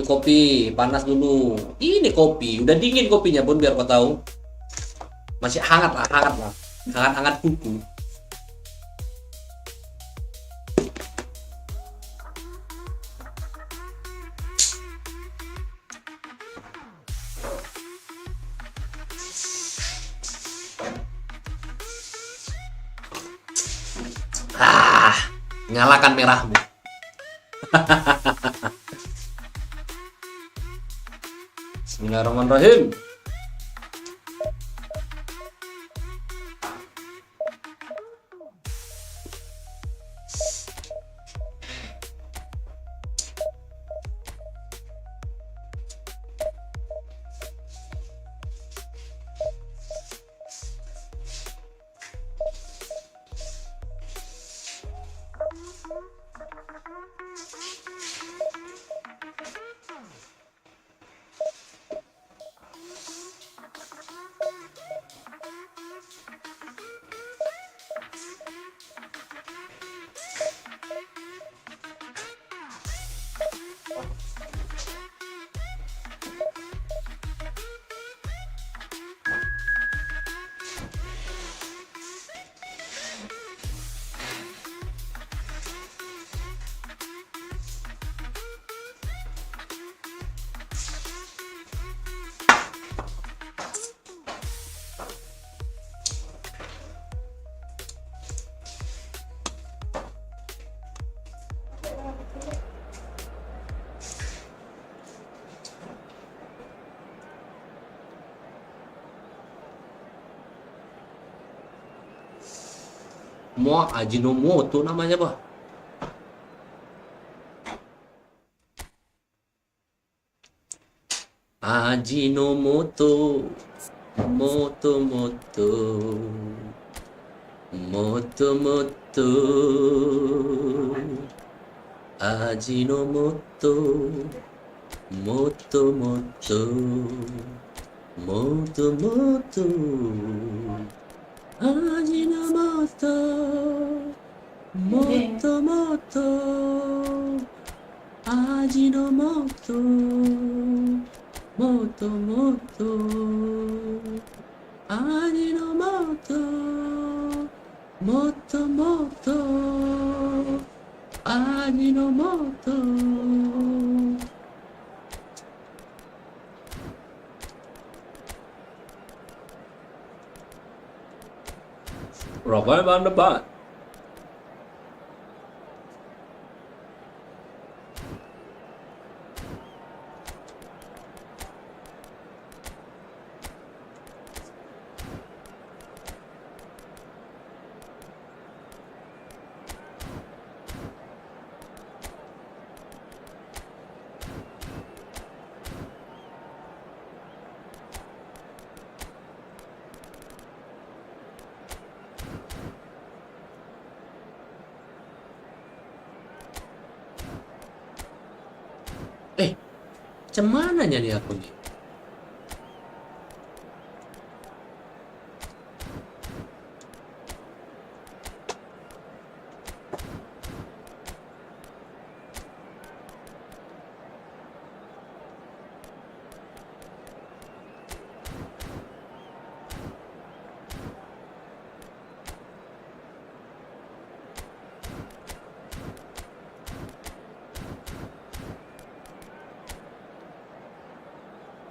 Kopi panas dulu. Ini kopi udah dingin kopinya Bun, biar kau tahu. Masih hangat lah. Hangat kuku. Nyalakan merahmu. Bismillahirrahmanirrahim. Ajinomoto namanya, Pak. Ajinomoto, moto, Ajinomoto, moto, Ajinomoto, moto, Ajinomoto, moto, Ajinomoto, moto, Ajinomoto. Ramai ban depan. Macam mananya nih aku nih?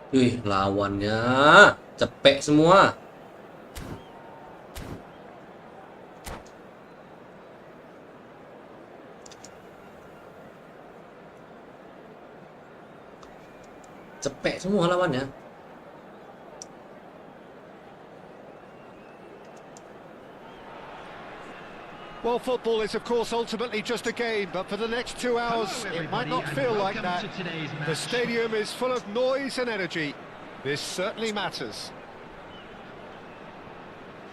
Wih, lawannya cepek semua. capek semua lawannya. Well, football is of course ultimately just a game, but for the next 2 hours it might not feel like that. The stadium is full of noise and energy. This certainly matters.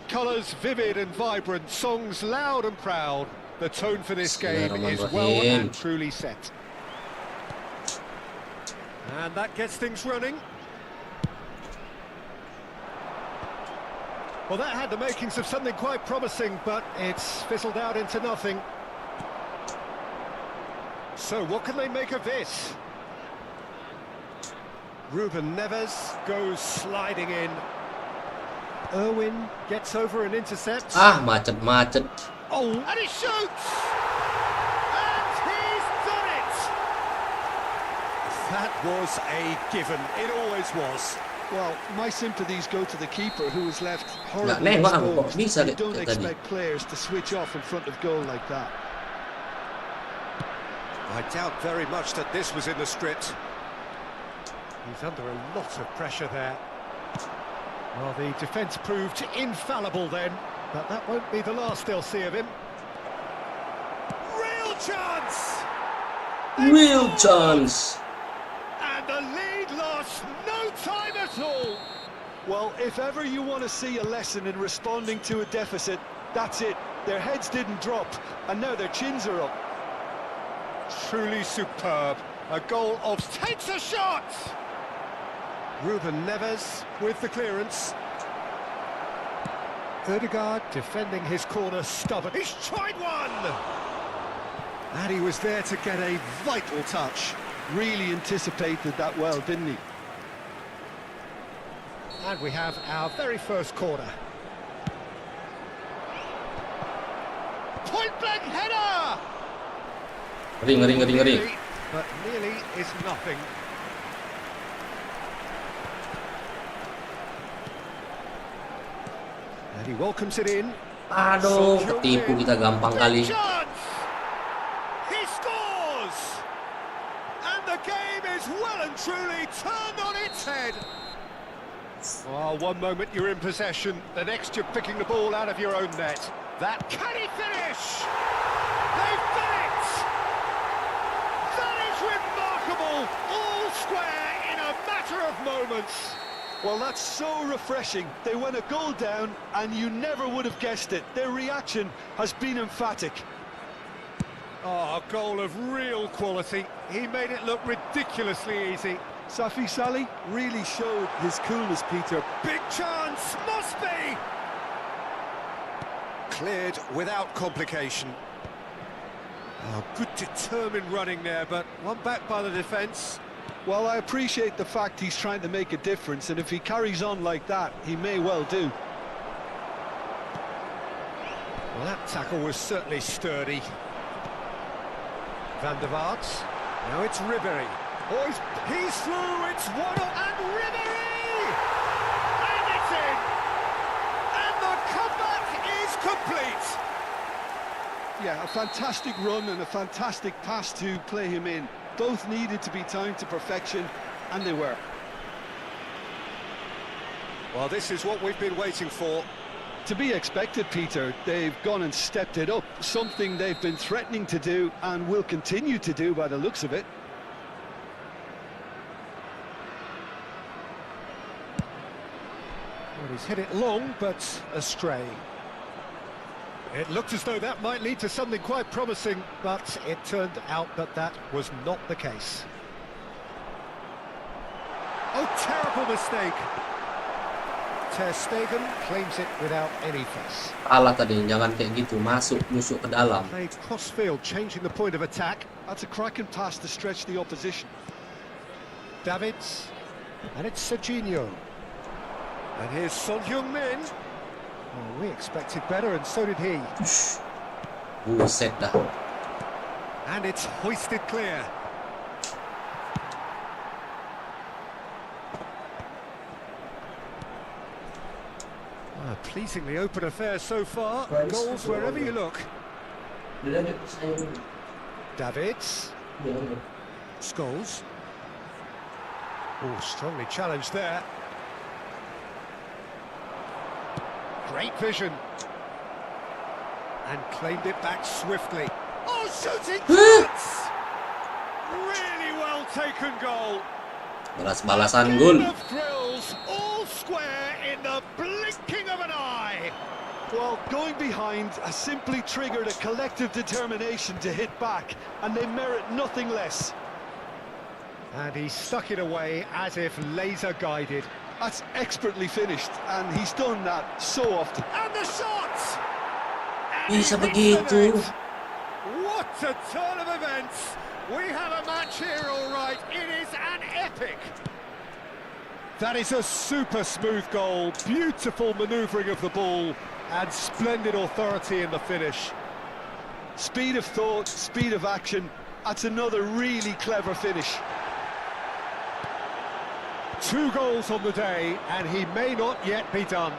Colours vivid and vibrant, songs loud and proud. The tone for this game is well and truly set. And that gets things running. Well, that had the makings of something quite promising, but it's fizzled out into nothing. So what can they make of this? Ruben Neves goes sliding in. Irwin gets over and intercepts. Macet. Oh, and he shoots! And he's done it! That was a given. It always was. Well, my sympathies go to the keeper who was left horribly nengok aku kok exposed. bisa You don't tadi. expect players to switch off in front of goal like that. I doubt very much that this was in the script. He's under a lot of pressure there. Well, the defence proved infallible then, but that won't be the last they'll see of him. Real chance! Real chance. And the lead lost no time at all. Well, if ever you want to see a lesson in responding to a deficit, that's it. Their heads didn't drop, and now their chins are up. Truly superb. A goal of... Takes a shot! Ruben Neves with the clearance. Ødegaard defending his corner stubborn. He's tried one! And he was there to get a vital touch. Really anticipated that well, didn't he? And we have our very first corner. Point-blank header! Ngeri. But nearly is nothing. And he welcomes it in. Aduh, ketipu kita gampang kali. Chance! He scores! And the game is well and truly turned on its head. Oh, one moment you're in possession, the next you're picking the ball out of your own net. That can he finish? They've done it! That is remarkable! All square in a matter of moments. Well, that's so refreshing. They went a goal down, and you never would have guessed it. Their reaction has been emphatic. Oh, a goal of real quality. He made it look ridiculously easy. Safi Salih really showed his coolness, Peter. Big chance, must be! Cleared without complication. Oh, good determined running there, but one back by the defence. Well, I appreciate the fact he's trying to make a difference, and if he carries on like that, he may well do. Well, that tackle was certainly sturdy. Van der Vaart. Now it's Ribéry. Oh, he's through, it's 1-0, and Ribéry! And it's in! And the comeback is complete! Yeah, a fantastic run and a fantastic pass to play him in. Both needed to be timed to perfection, and they were. Well, this is what we've been waiting for. To be expected, Peter. They've gone and stepped it up, something they've been threatening to do and will continue to do by the looks of it. Well, he's hit it long, but astray. It looked as though that might lead to something quite promising, but it turned out that that was not the case. Oh, terrible mistake. Ter Stegen claims it without any fuss. Salah tadi, jangan kayak gitu, masuk ke dalam. Played cross-field, changing the point of attack. That's a cracking pass to stretch the opposition. Davids, and it's Serginho. And here's Son Heung-min. Oh, we expected better, and so did he. Buset dah. And it's hoisted clear. A pleasingly open affair so far. Goals wherever you look. Davids. Scholes. Oh, strongly challenged there. Great vision. And claimed it back swiftly. Oh, shooting chance! Really well taken goal. Balas-balasan A gol. game of thrills, all square in the blinking of an eye. Well, going behind has simply triggered a collective determination to hit back, and they merit nothing less. And he stuck it away as if laser guided. That's expertly finished, and he's done that so often. And the shot! And Bisa he hits the begitu. net. What a turn of events! We have a match here, all right. It is an epic. That is a super smooth goal. Beautiful manoeuvring of the ball and splendid authority in the finish. Speed of thought, speed of action. That's another really clever finish. 2 goals on the day, and he may not yet be done.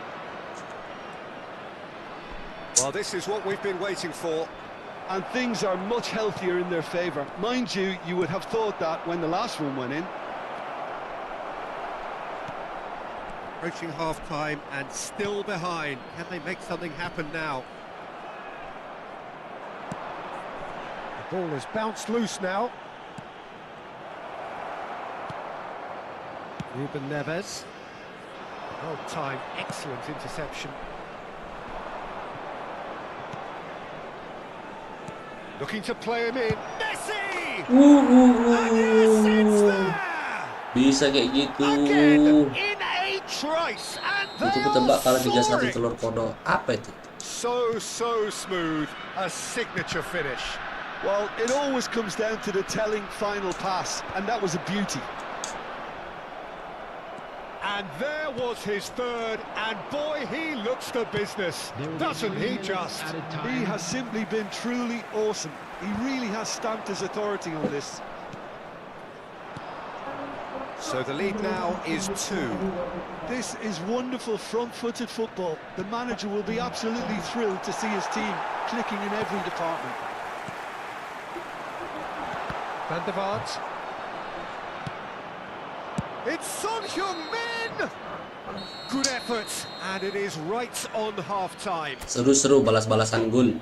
Well, this is what we've been waiting for. And things are much healthier in their favour. Mind you, you would have thought that when the last one went in. Approaching half-time and still behind. Can they make something happen now? The ball has bounced loose now. Ruben Neves. Well-timed, excellent interception. Looking to play him in. Messi! And yes, it's there! Bisa kayak gitu. Again, in a trice, and they Itu ketebak kalau are 3-1 soaring. telur kodo. Apa itu? So smooth, a signature finish. Well, it always comes down to the telling final pass, and that was a beauty. And there was his third, and boy, he looks the business, doesn't he just? He has simply been truly awesome. He really has stamped his authority on this. So the lead now is 2. This is wonderful front-footed football. The manager will be absolutely thrilled to see his team clicking in every department. Van der Vaart. It's Son Heung-min! Good effort, and it is right on half-time. Seru-seru balas-balasan gol.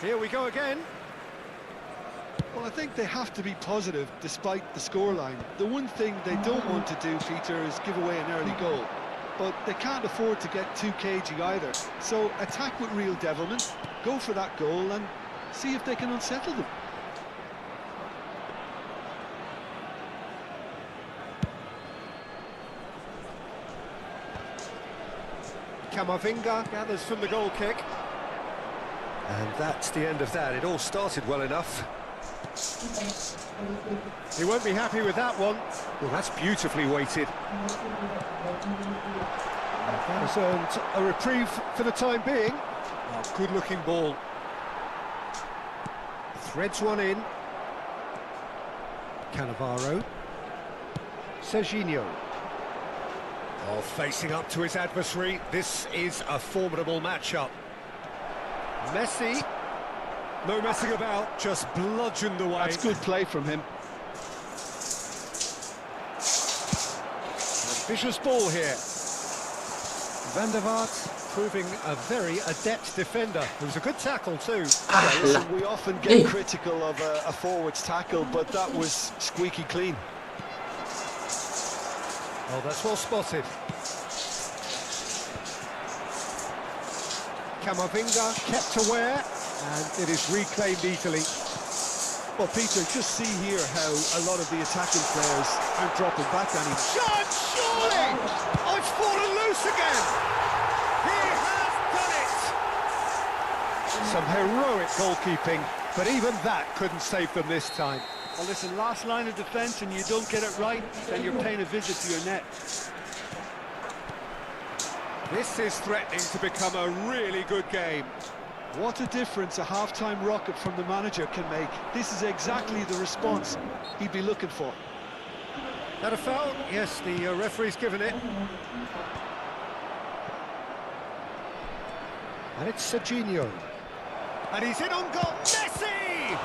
Here we go again. Well, I think they have to be positive despite the scoreline. The one thing they don't want to do, Peter, is give away an early goal. But they can't afford to get too cagey either. So attack with real devilment, go for that goal and see if they can unsettle them. Camavinga gathers from the goal kick. And that's the end of that. It all started well enough. He won't be happy with that one. Well, that's beautifully weighted. Has earned a reprieve for the time being. Oh, good-looking ball. Threads one in. Cannavaro. Serginho. Oh, facing up to his adversary. This is a formidable matchup. Messi. No messing about, just bludgeoned away. That's good play from him. Vicious ball here. Van der Vaart proving a very adept defender. It was a good tackle too. Listen, we often get critical of a forward's tackle, but that was squeaky clean. Oh, that's well spotted. Camavinga kept aware, and it is reclaimed easily. Well, Peter, just see here how a lot of the attacking players aren't dropping back anymore. Shot, surely! Oh, it's fallen loose again! He has done it! Some heroic goalkeeping, but even that couldn't save them this time. Well, listen, last line of defence and you don't get it right, then you're paying a visit to your net. This is threatening to become a really good game. What a difference a half-time rocket from the manager can make. This is exactly the response he'd be looking for. That a foul? Yes, the referee's given it. And it's Serginho. And he's in on goal. Messi!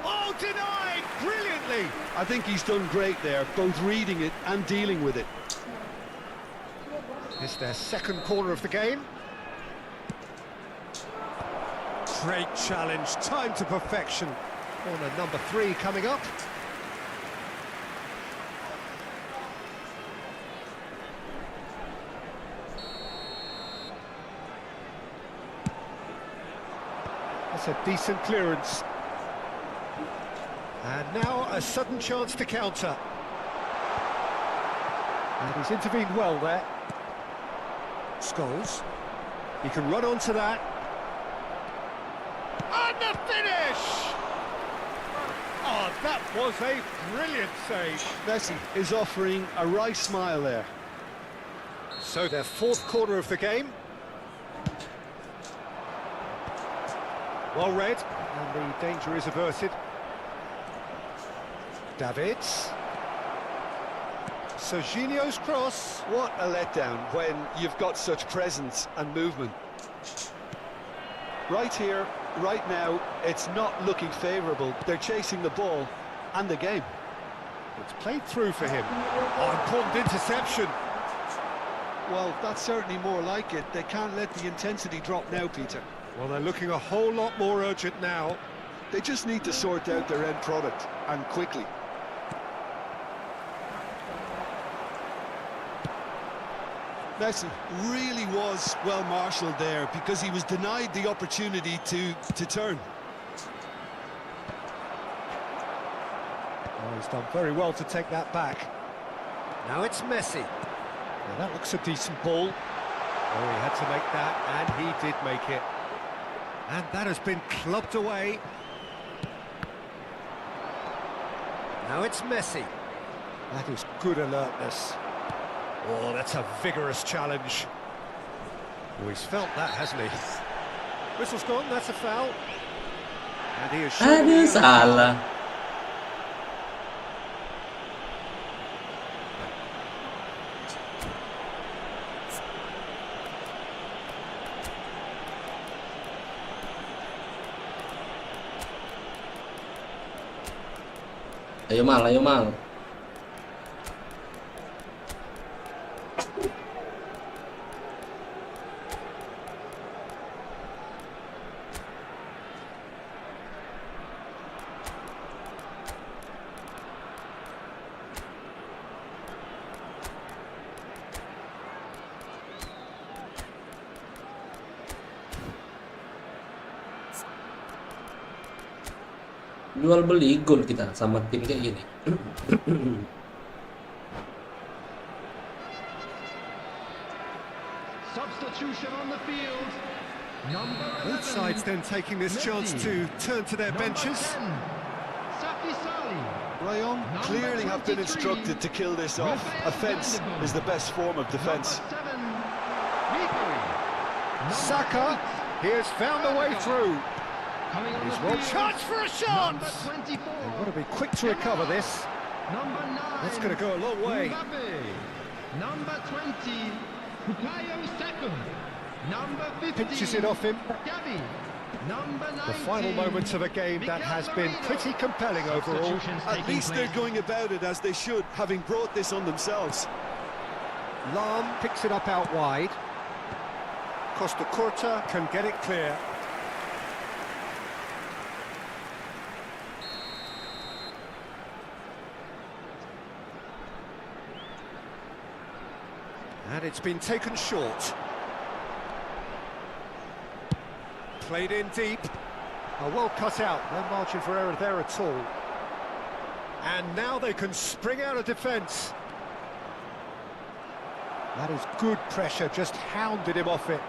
Oh, denied brilliantly. I think he's done great there, both reading it and dealing with it. It's their second corner of the game. Great challenge, time to perfection. Corner number 3 coming up. That's a decent clearance. And now a sudden chance to counter. And he's intervened well there. Scholes. He can run onto that. And the finish! Oh, that was a brilliant save. Messi is offering a wry smile there. So their fourth quarter of the game. Well read, and the danger is averted. Davids. Serginho's cross. What a letdown when you've got such presence and movement. Right here, right now, it's not looking favourable. They're chasing the ball and the game. It's played through for him. Oh, important interception. Well, that's certainly more like it. They can't let the intensity drop now, Peter. Well, they're looking a whole lot more urgent now. They just need to sort out their end product, and quickly. Messi really was well marshalled there because he was denied the opportunity to turn. Oh, he's done very well to take that back. Now it's Messi. Now that looks a decent ball. Oh, he had to make that, and he did make it. And that has been clubbed away. Now it's Messi. That is good alertness. Oh, that's a vigorous challenge. Oh, he's felt that, hasn't he? Whistle's gone, that's a foul. And he is Aduh, salah. Ayo Mal, ayo Mal. Jual beli gol kita sama tim kayak gini. Substitution on the field. Number 11. Both sides then taking this chance to turn to their benches. Rayon clearly have been instructed to kill this off. Offence is the best form of defence. Saka, he has found a way through. He's well charged for a shot! They've got to be quick to recover this. Number 9. That's going to go a long way. Number 20. Bukayo second. Number 15. Pinches it off him. Gavi. Number 19. The final moments of a game that has been pretty compelling overall. At least they're going about it as they should, having brought this on themselves. Lam picks it up out wide. Costa Curta can get it clear. And it's been taken short. Played in deep. Oh, well cut out. No margin for error there at all. And now they can spring out of defence. That is good pressure, just hounded him off it.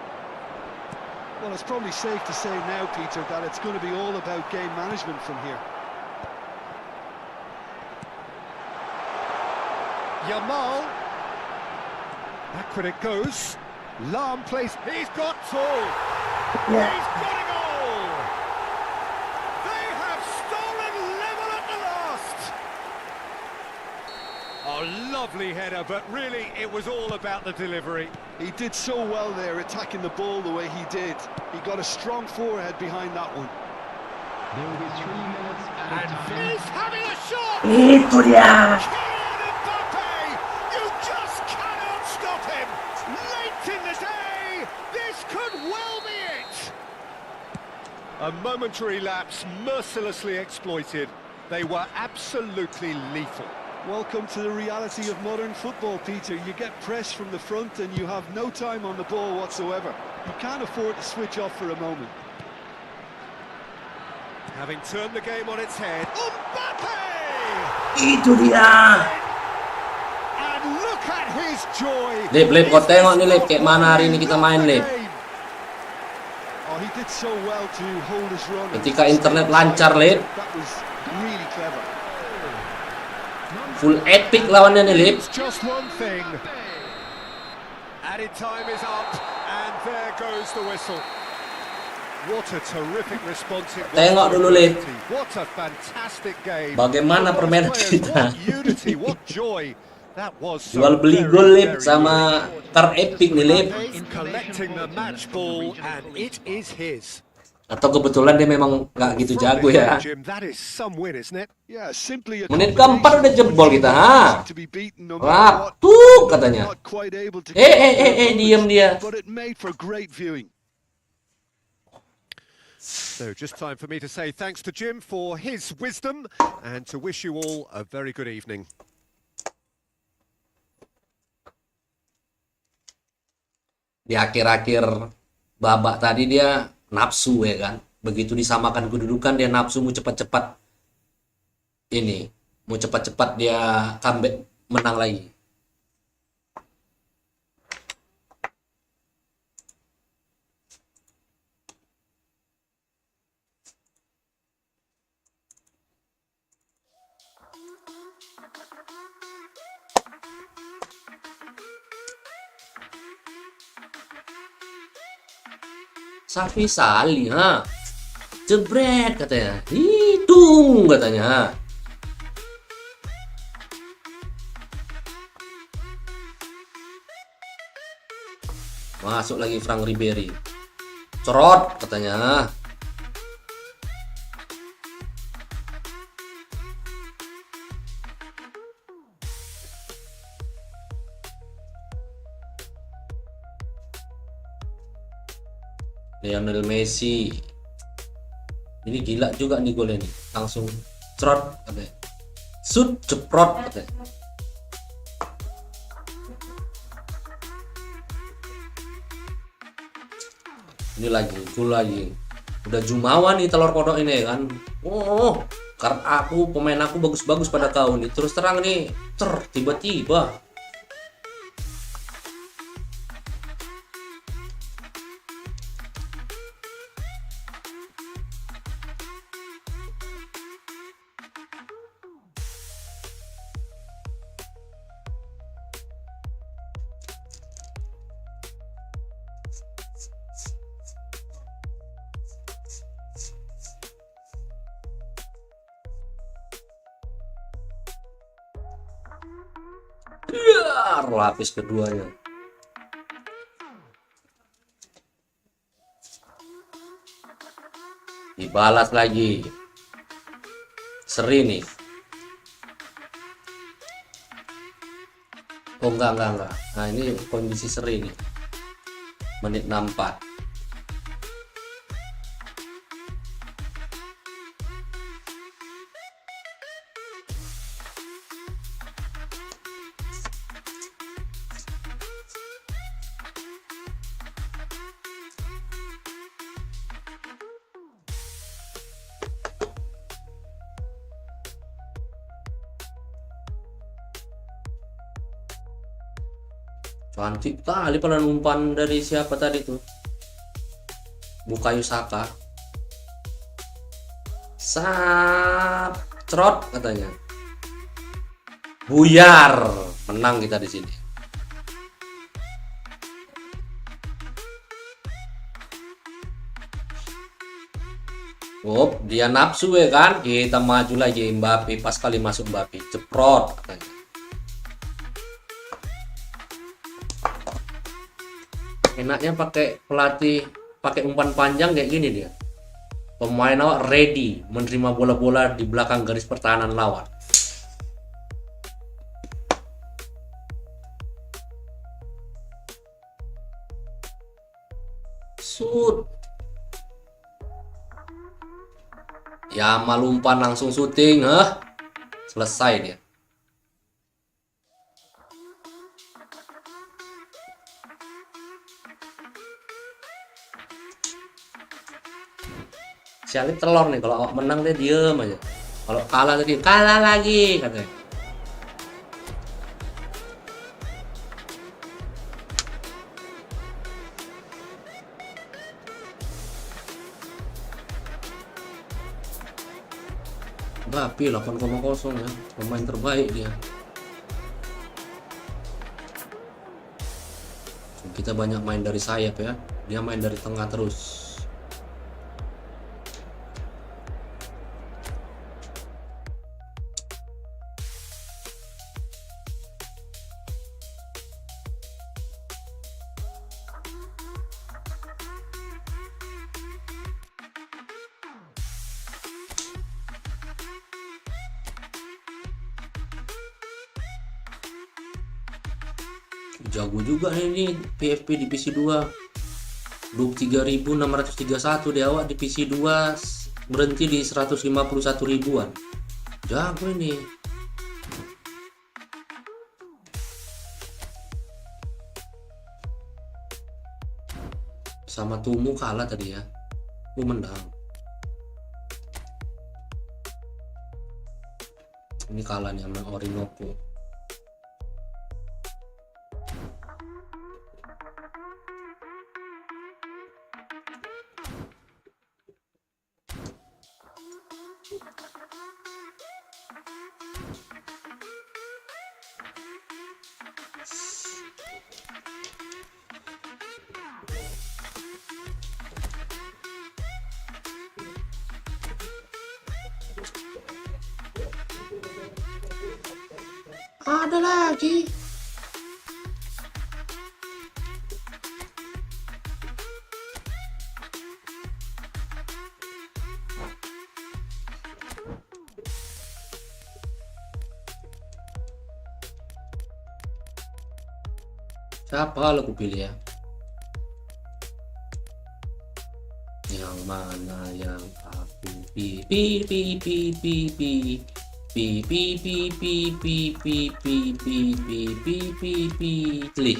Well, it's probably safe to say now, Peter, that it's going to be all about game management from here. Yamal. Backward it goes. Lam plays. He's got two. He's got a goal. They have stolen level at the last. Oh, lovely header, but really it was all about the delivery. He did so well there, attacking the ball the way he did. He got a strong forehead behind that one. There will be 3 minutes at And a time. he's having a shot! Itu dia. Kylian Mbappe! You just cannot stop him! Late in the day, this could well be it! A momentary lapse mercilessly exploited. They were absolutely lethal. Welcome to the reality of modern football, Peter. You get pressed from the front and you have no time on the ball whatsoever. You can't afford to switch off for a moment. Having turned the game on its head, Mbappe! Itu dia. And look at his joy! Lip, kau tengok nih, Lip, kayak mana hari ini kita main, Lip. Oh, he did so well to hold his run. Ketika internet lancar, Lip. That was really clever. Full epic lawannya nih, Lip. It's just one thing. Added time is up, and there goes the whistle. What a terrific response it was. Tengok dulu, Lip. What a fantastic game. Bagaimana permainan kita. What unity, what joy. That was so Jual beli very, gol, Lip, very sama ter-epic nih, Lip. good. Collecting the match ball, and it is his. Atau kebetulan dia memang nggak gitu jago ya. Jim, that is some win, isn't it? Yeah, simply a Menit keempat udah jebol kita, ha? to be beaten no matter what. Tuh katanya. Not quite able to Diam dia. but it made for great viewing. So just time for me to say thanks to Jim for his wisdom and to wish you all a very good evening. Di akhir-akhir babak tadi dia nafsu ya kan. Begitu disamakan kedudukan dia nafsu mau cepat-cepat ini, mau cepat-cepat dia comeback menang lagi. Safi Sali, ha? Jebret katanya. Hidung katanya. Masuk lagi Frank Ribery. Cerot katanya. Lionel Messi. Ini gila juga nih golnya nih. Langsung cerot katanya. Shoot ceprot katanya. Ini lagi, gol lagi. Udah jumawa nih telur kodok ini kan. Oh, karena pemain aku bagus-bagus pada kau nih. Terus terang nih, tiba-tiba. Lapis keduanya. Dibalas lagi. Seri nih. Oh enggak. Nah ini kondisi seri nih. Menit 64. Cantik kali pelan umpan dari siapa tadi tuh? Bukayo Saka. Cerot katanya. Buyar. Menang kita di sini. Dia nafsu ya kan? Kita maju lagi Mbappe, pas kali masuk Mbappe, ceprot katanya. enaknya pakai pelatih pakai umpan panjang kayak gini dia. Pemain awak ready menerima bola-bola di belakang garis pertahanan lawan. Shoot. Ya malu umpan langsung syuting, selesai dia. Si Alif telur nih, kalau awak menang dia diem aja. Kalau kalah tadi kalah lagi katanya. Bapi 8,0 ya, pemain terbaik dia. Kita banyak main dari sayap ya, dia main dari tengah terus. Jago juga ini PFP di PC 2. 23.631 di awak di PC 2 berhenti di 151 ribuan. Jago ini. Sama Tumu kalah tadi ya. Menang. Ini kalah nih sama Orinoco. Ada lagi. Siapa kalau aku pilih ya? Yang mana yang aku pilih? Pilih.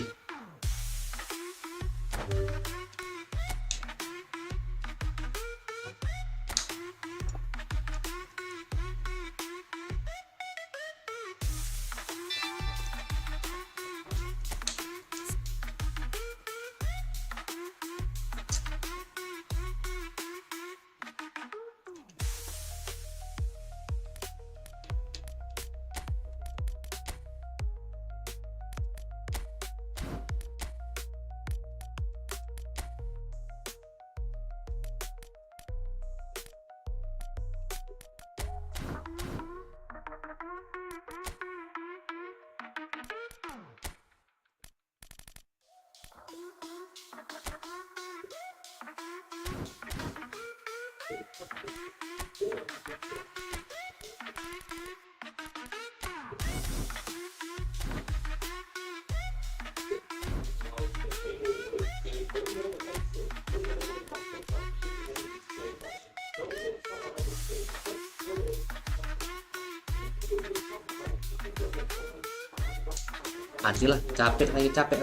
Mati lah, capek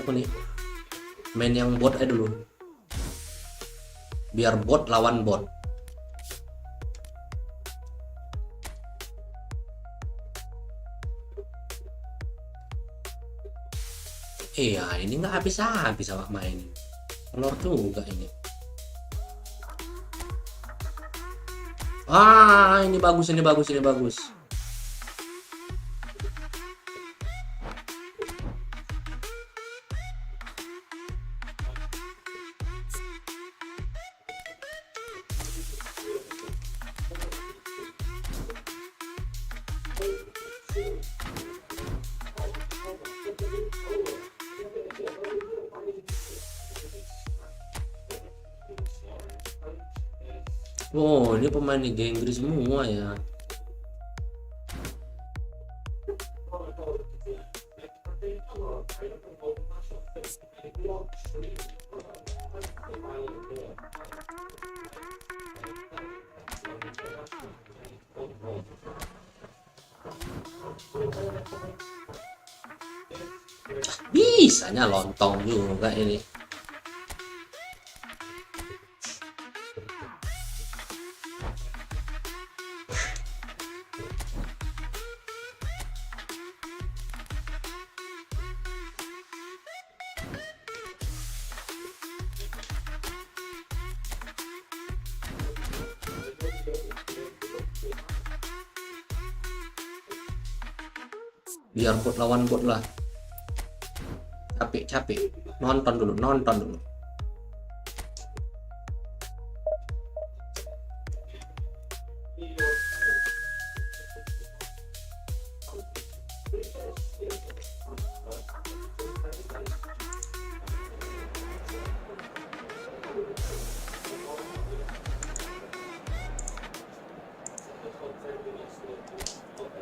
aku nih. Main yang bot aja dulu. Biar bot lawan bot. Iya, ini nggak habis-habis awak main. Telur juga ini. Ini bagus, ini bagus, ini bagus. Oh, ini pemain Liga Inggris semua ya. Bisanya lontong juga ini. Biar bot lawan bot lah. Capek nonton dulu.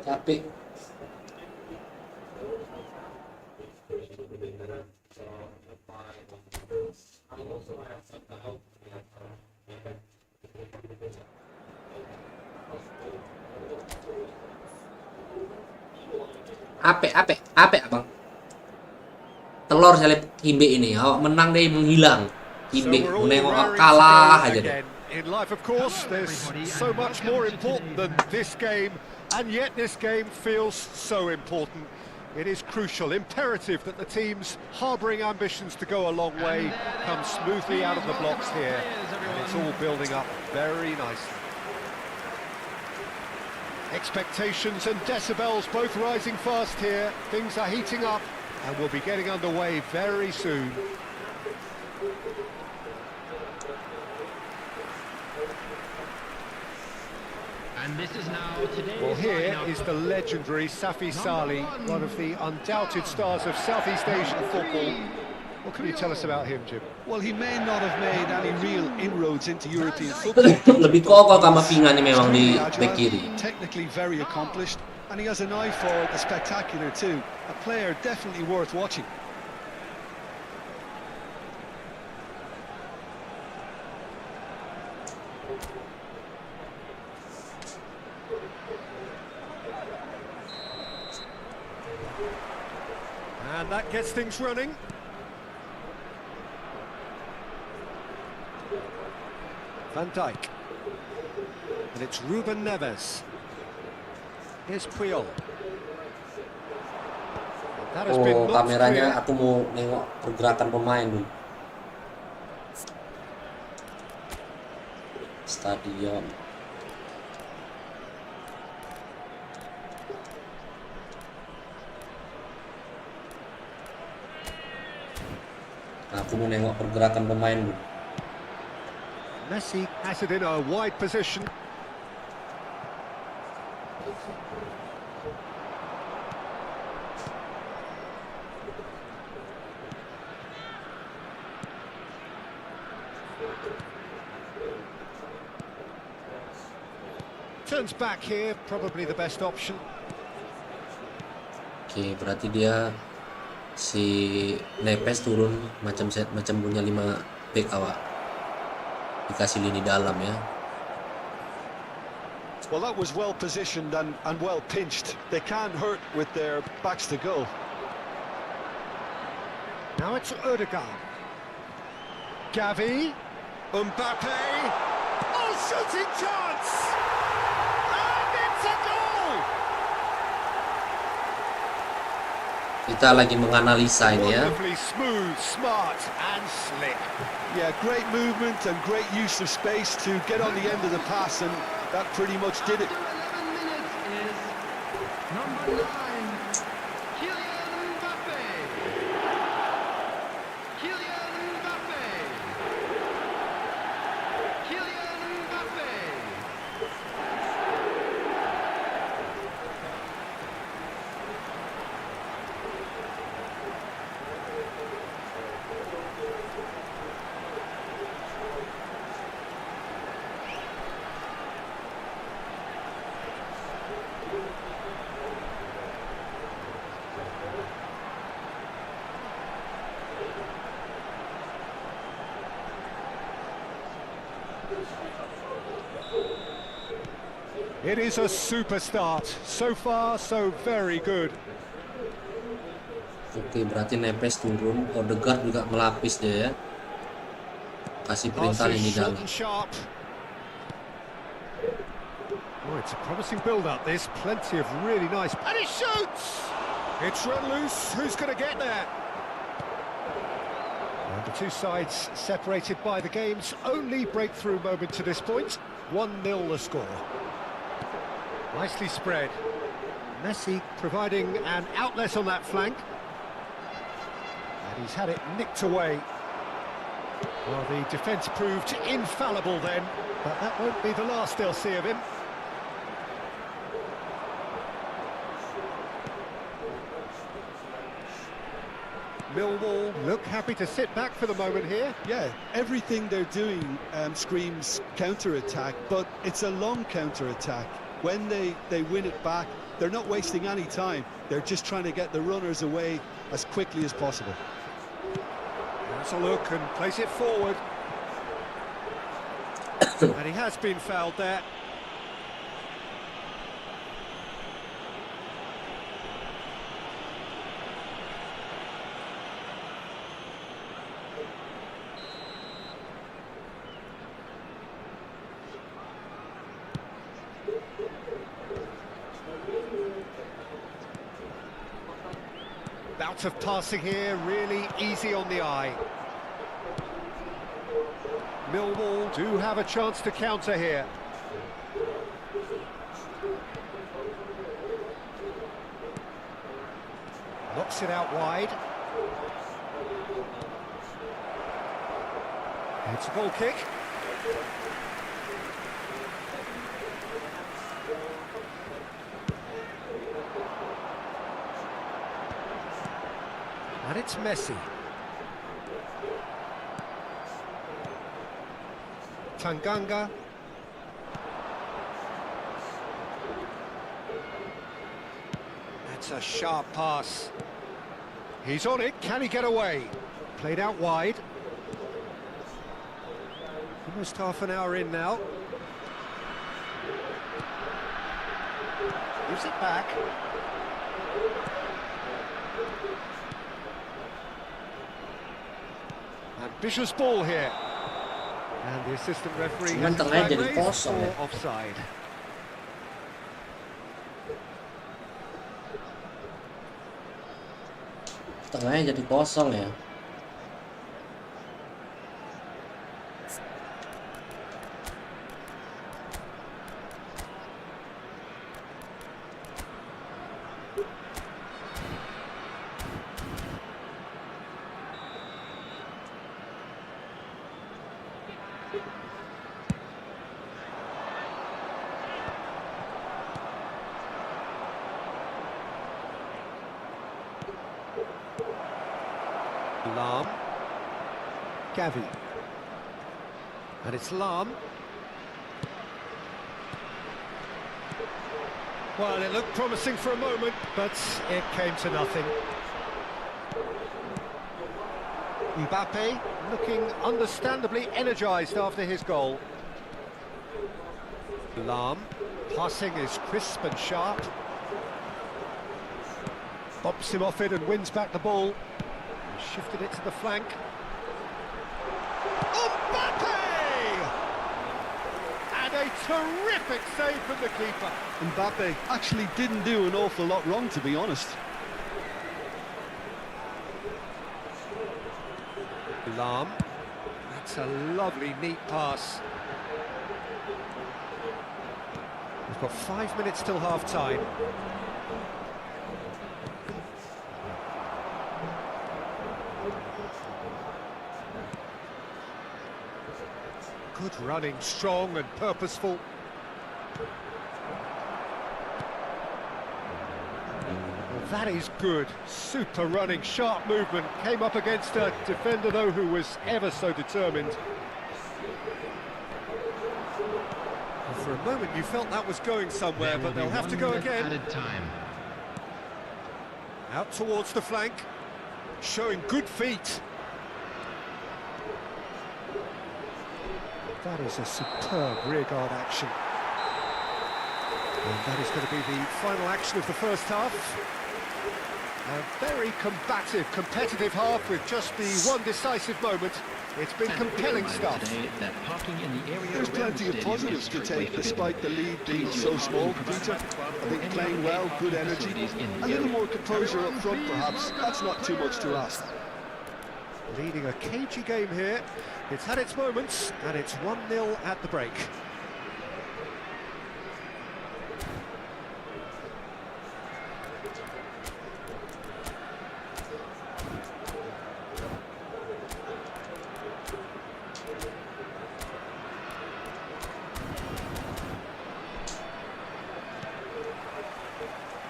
Capek. Ape abang. Telur salib Kimbe ini. Oh, menang deh menghilang. Kimbe menengok kalah aja deh. In life, of course, there's so much more important than this game, and yet this game feels so important. It is crucial, imperative that the teams harbouring ambitions to go a long way come smoothly out of the blocks here, and it's all building up very nicely. Expectations and decibels both rising fast here. Things are heating up, and we'll be getting underway very soon. And this is now today's Well, here lineup. is the legendary Safi Salih, one of the undoubted stars of Southeast Asian football. What can you tell us about him, Jim? Well, he may not have made any real inroads into European football. Lebih kokoh Kamavinga nih memang di Extremely back kiri. agile, technically very accomplished, and he has an eye for the spectacular too. A player definitely worth watching. And that gets things running. Van Dijk. And it's Ruben Neves. Here's Puyol. That has been Oh, knocked kameranya clear. aku mau nengok pergerakan pemain dulu. Stadion. Aku mau nengok pergerakan pemain dulu. Messi has it in a wide position. Turns back here, probably the best option. Oke, berarti dia si Nepes turun macam punya 5 back awak. Dikasih lini dalam ya. Well, that was well positioned and well pinched. They can't hurt with their backs to goal. Now it's Ødegaard. Gavi. Mbappe. Oh, shooting chance! And it's a goal! Kita lagi menganalisa ini ya. Wonderfully smooth, smart and slick. Yeah, great movement and great use of space to get on the end of the pass, and that pretty much did it. After 11 minutes is number 9, Kylian Mbappe. Kylian Mbappe. Kylian Mbappe. It is a super start. So far, so very good. Oke, berarti Nepes turun. Odegaard juga melapis dia ya. Kasih perintah Passes ini short dalam. and sharp. Oh, it's a promising build-up. This plenty of really nice. And he shoots. It's run loose. Who's going to get there? And the two sides separated by the game's only breakthrough moment to this point. 1-0 the score. Nicely spread. Messi providing an outlet on that flank. And he's had it nicked away. Well, the defence proved infallible then, but that won't be the last they'll see of him. Millwall look happy to sit back for the moment here. Yeah, everything they're doing screams counter-attack, but it's a long counter-attack. When they win it back, they're not wasting any time. They're just trying to get the runners away as quickly as possible. That's a look and plays it forward. And he has been fouled there. Bout of passing here, really easy on the eye. Millwall do have a chance to counter here. Knocks it out wide. It's a goal kick. And it's Messi. Tanganga. That's a sharp pass. He's on it, can he get away? Played out wide. Almost half an hour in now. Gives it back. Ambitious ball here. And the assistant referee Cuman has his tengahnya flag jadi raised kosong ya. for offside. Tengahnya jadi kosong ya. Lam. Gavi. And it's Lam. Well, it looked promising for a moment, but it came to nothing. Mbappe looking understandably energised after his goal. Lam. Passing is crisp and sharp. Bops him off it and wins back the ball. Shifted it to the flank. Mbappe! And a terrific save from the keeper. Mbappe actually didn't do an awful lot wrong, to be honest. Lam. That's a lovely, neat pass. We've got 5 minutes till half-time. Good running, strong and purposeful. Well, that is good. Super running, sharp movement. Came up against a defender, though, who was ever so determined. And for a moment, you felt that was going somewhere, but they'll have to go again. Added time. Out towards the flank. Showing good feet. That is a superb rearguard action. And that is going to be the final action of the first half. A very combative, competitive half with just the one decisive moment. It's been compelling stuff. There's plenty of positives to take despite the lead being so small, Peter. I think playing well, good energy, a little more composure up front perhaps, that's not too much to ask. Leading a cagey game here. It's had its moments, and it's 1-0 at the break.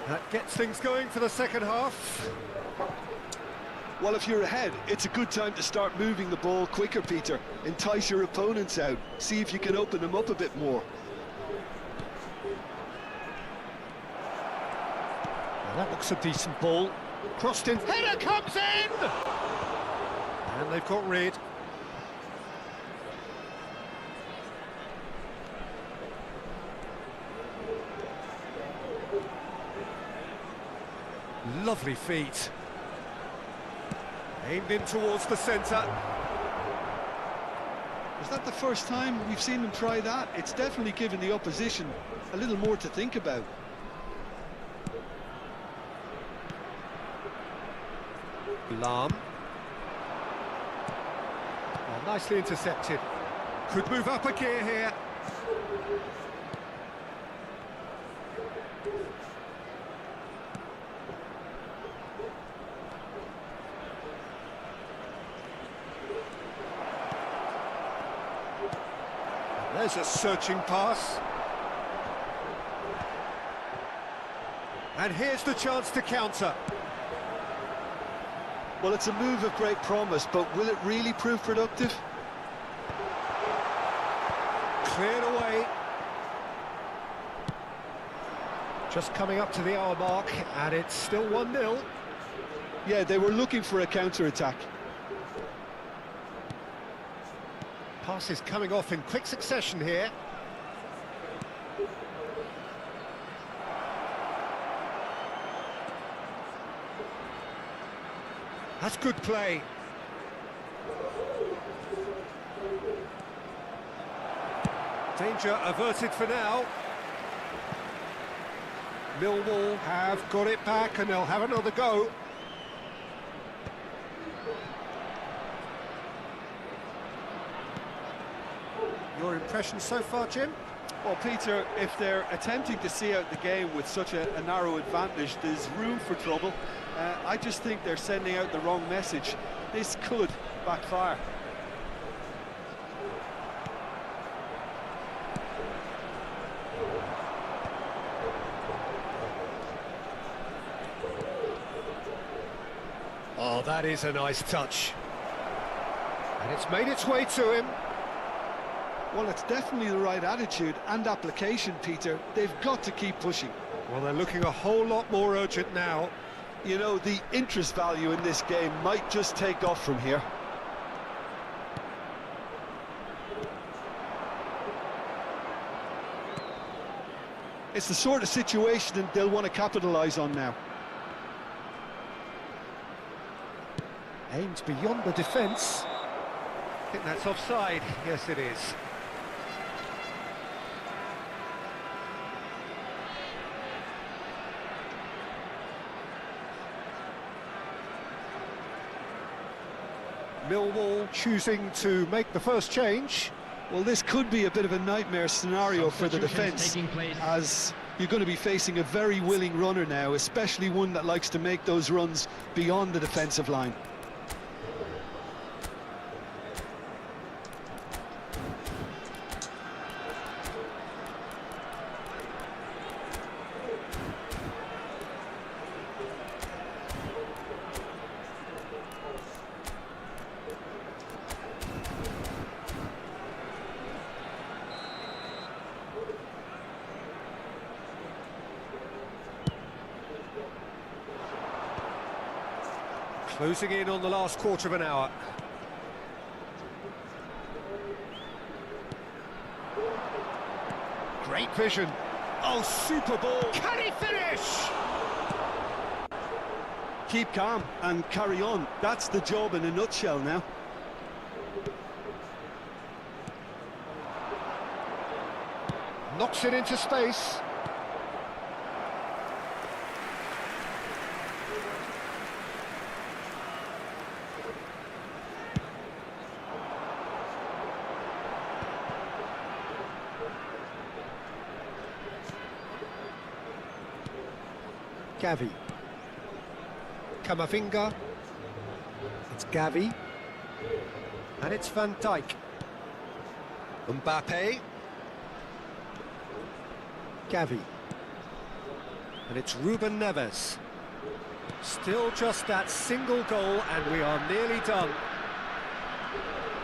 That gets things going for the second half. Well, if you're ahead, it's a good time to start moving the ball quicker, Peter. Entice your opponents out. See if you can open them up a bit more. Well, that looks a decent ball. Crossed in. Header comes in! And they've got rid. Lovely feet. Aimed in towards the centre. Is that the first time we've seen them try that? It's definitely given the opposition a little more to think about. Lam. Well, nicely intercepted. Could move up a gear here. There's a searching pass. And here's the chance to counter. Well, it's a move of great promise, but will it really prove productive? Cleared away. Just coming up to the hour mark, and it's still 1-0. Yeah, they were looking for a counter-attack. Passes coming off in quick succession here. That's good play. Danger averted for now. Millwall have got it back and they'll have another go. Your impression so far, Jim? Well, Peter, if they're attempting to see out the game with such a narrow advantage, there's room for trouble. I just think they're sending out the wrong message. This could backfire. Oh, that is a nice touch. And it's made its way to him. Well, it's definitely the right attitude and application, Peter. They've got to keep pushing. Well, they're looking a whole lot more urgent now. You know, the interest value in this game might just take off from here. It's the sort of situation that they'll want to capitalise on now. Aimed beyond the defence. I think that's offside. Yes, it is. Millwall choosing to make the first change. Well, this could be a bit of a nightmare scenario for the defence, as you're going to be facing a very willing runner now, especially one that likes to make those runs beyond the defensive line. Closing in on the last quarter of an hour. Great vision. Oh, super ball. Can he finish? Keep calm and carry on. That's the job in a nutshell now. Knocks it into space. Gavi. Kamavinga. It's Gavi. And it's Van Dijk. Mbappe. Gavi. And it's Ruben Neves. Still just that single goal and we are nearly done.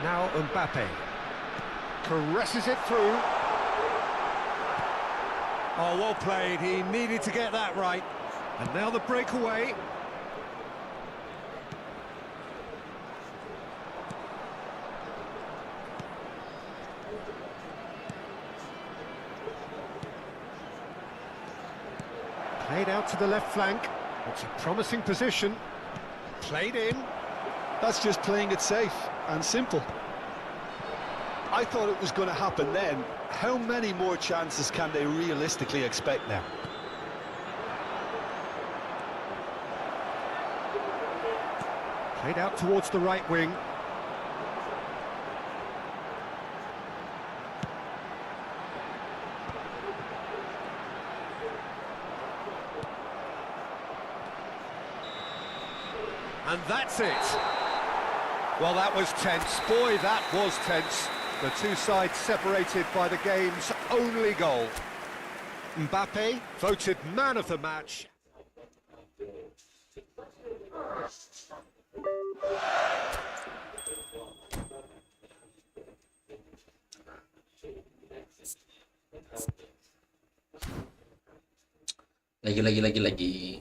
Now Mbappe. Caresses it through. Oh, well played. He needed to get that right. And now the breakaway. Played out to the left flank. It's a promising position. Played in. That's just playing it safe and simple. I thought it was going to happen then. How many more chances can they realistically expect now? Played out towards the right wing. And that's it. Well, that was tense. Boy, that was tense. The two sides separated by the game's only goal. Mbappe voted man of the match. Lagi.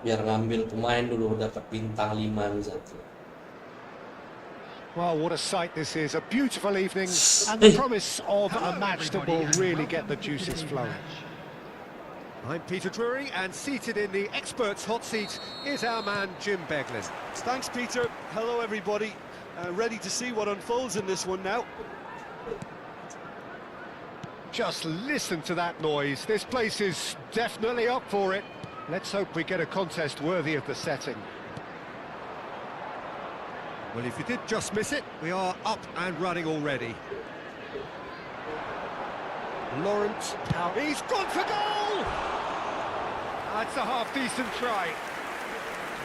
Biar ngambil pemain dulu dapat bintang 5 1. Well, what a sight this is. A beautiful evening and the promise of a match that will really get the juices flowing. I'm Peter Drury, and seated in the experts' hot seat is our man Jim Beglin. Thanks, Peter. Hello, everybody. Ready to see what unfolds in this one now. Just listen to that noise. This place is definitely up for it. Let's hope we get a contest worthy of the setting. Well, if you did just miss it, we are up and running already. Lawrence, he's gone for goal! That's a half-decent try.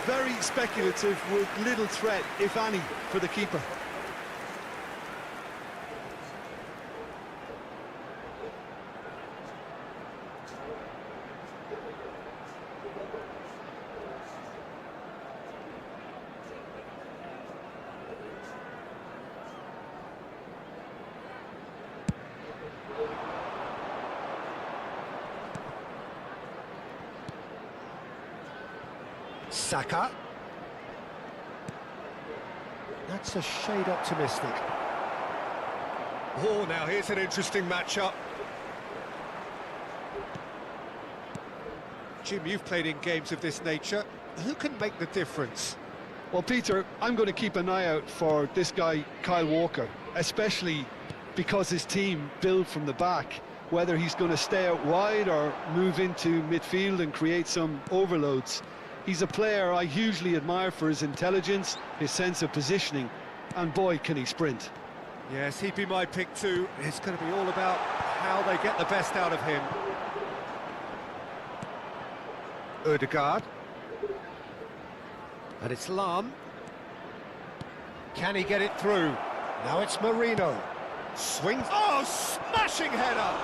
Very speculative with little threat, if any, for the keeper. Saka. That's a shade optimistic. Oh, now here's an interesting matchup. Jim, you've played in games of this nature. Who can make the difference? Well, Peter, I'm going to keep an eye out for this guy, Kyle Walker, especially because his team build from the back, whether he's going to stay out wide or move into midfield and create some overloads. He's a player I hugely admire for his intelligence, his sense of positioning, and boy, can he sprint. Yes, he'd be my pick too. It's going to be all about how they get the best out of him. Ødegaard. And it's Lam. Can he get it through? Now it's Marino. Swings. Oh, smashing header!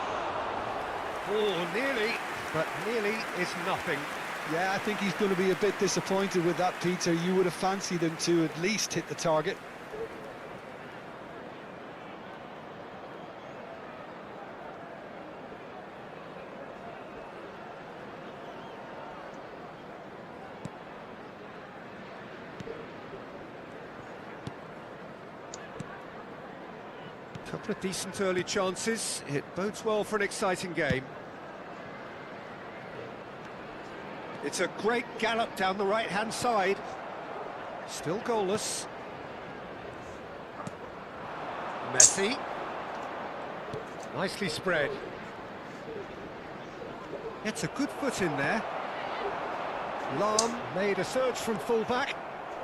Oh, nearly, but nearly is nothing. Yeah, I think he's going to be a bit disappointed with that, Peter. You would have fancied him to at least hit the target. Couple of decent early chances. It bodes well for an exciting game. It's a great gallop down the right-hand side. Still goalless. Messi. Nicely spread. It's a good foot in there. Lam made a surge from full-back,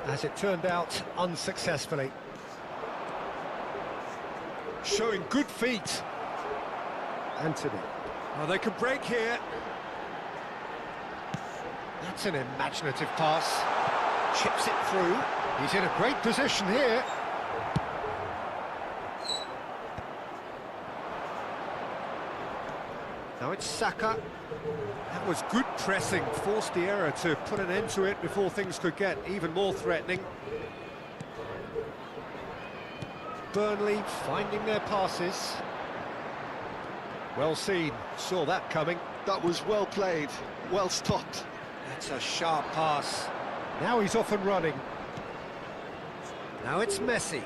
as it turned out unsuccessfully. Showing good feet. Anthony. Oh, they can break here. That's an imaginative pass. Chips it through. He's in a great position here. Now it's Saka. That was good pressing. Forced the error to put an end to it before things could get even more threatening. Burnley finding their passes. Well seen, saw that coming. That was well played, well stopped. That's a sharp pass. Now he's off and running. Now it's Messi.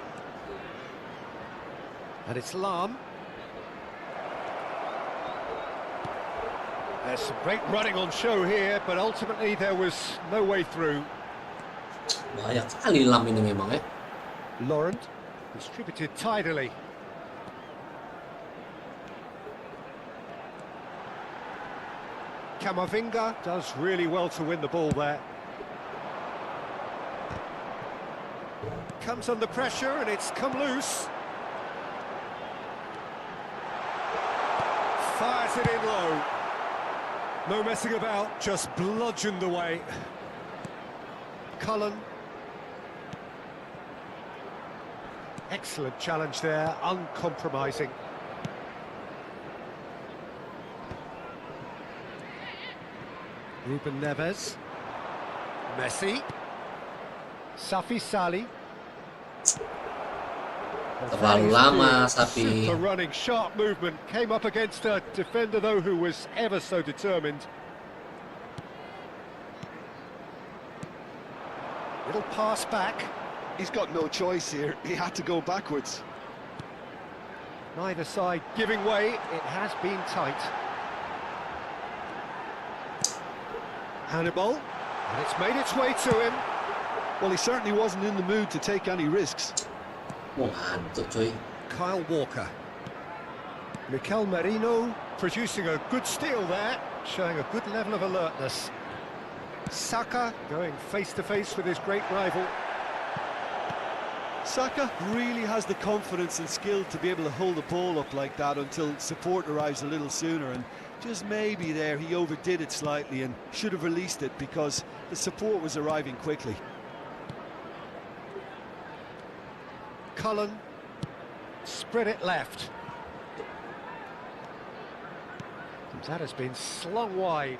And it's Lam. There's some great running on show here, but ultimately there was no way through. Banyak sekali Lam ini memang ya. Laurent. Distributed tidily. Camavinga does really well to win the ball there. Comes under pressure and it's come loose. Fires it in low. No messing about, just bludgeoned away. Cullen. Excellent challenge there, uncompromising. Ruben Neves. Messi. Safi Sali. Terlalu lama, Safi. Super running, sharp movement. Came up against a defender, though, who was ever so determined. Little pass back. He's got no choice here. He had to go backwards. Neither side giving way. It has been tight. Hannibal. And it's made its way to him. Well, he certainly wasn't in the mood to take any risks. Wah, ngantuk cuy. Kyle Walker. Mikel Merino producing a good steal there, showing a good level of alertness. Saka going face-to-face with his great rival. Saka really has the confidence and skill to be able to hold the ball up like that until support arrives a little sooner, and just maybe there he overdid it slightly and should have released it because the support was arriving quickly. Cullen spread it left. That has been slung wide.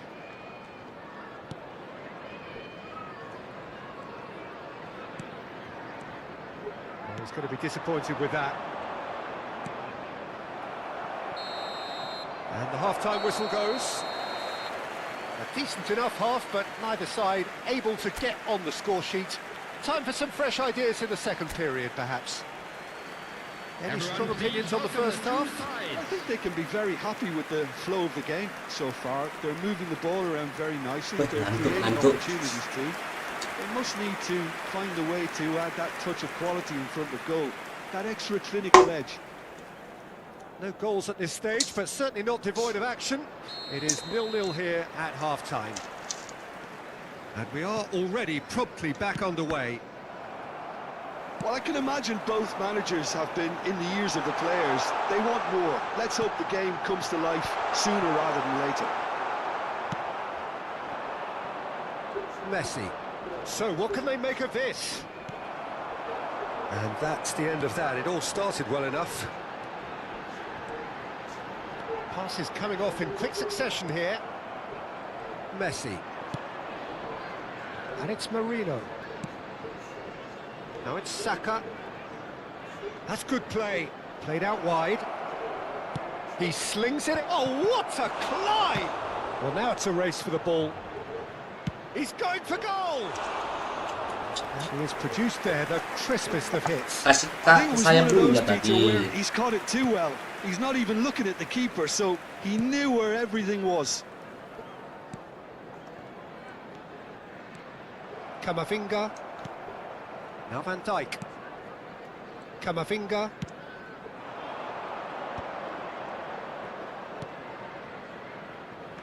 Well, he's going to be disappointed with that. And the half-time whistle goes. A decent enough half, but neither side able to get on the score sheet. Time for some fresh ideas in the second period, perhaps. Any strong opinions on the first half? I think they can be very happy with the flow of the game so far. They're moving the ball around very nicely. They're creating opportunities too. They must need to find a way to add that touch of quality in front of goal, that extra clinical edge. No goals at this stage, but certainly not devoid of action. It is 0-0 here at half-time. And we are already promptly back underway. Well, I can imagine both managers have been in the ears of the players. They want more. Let's hope the game comes to life sooner rather than later. Messi. So what can they make of this? And that's the end of that. It all started well enough. Passes coming off in quick succession here. Messi. And it's Marino. Now it's Saka. That's good play. Played out wide. He slings it. Oh, what a climb! Well, now it's a race for the ball. He's going for goal! And he has produced there the crispest of hits. Kasih I think it was saya one of dulu those, ya Peter, where tadi. he's caught it too well. He's not even looking at the keeper, so he knew where everything was. Camavinga. Now Van Dijk. Camavinga.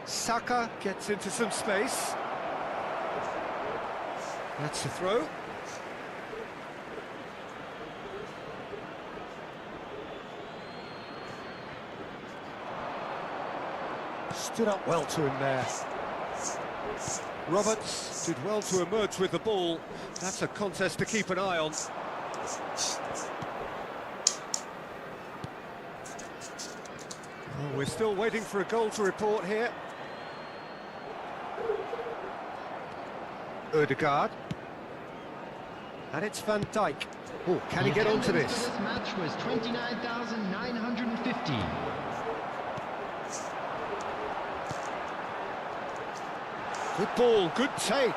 Saka gets into some space. That's a throw. Stood up well to him there. Roberts did well to emerge with the ball. That's a contest to keep an eye on. Oh, we're still waiting for a goal to report here. Ødegaard. And it's Van Dijk. Oh, can he get onto this? This match was 29,950. Good ball, good take.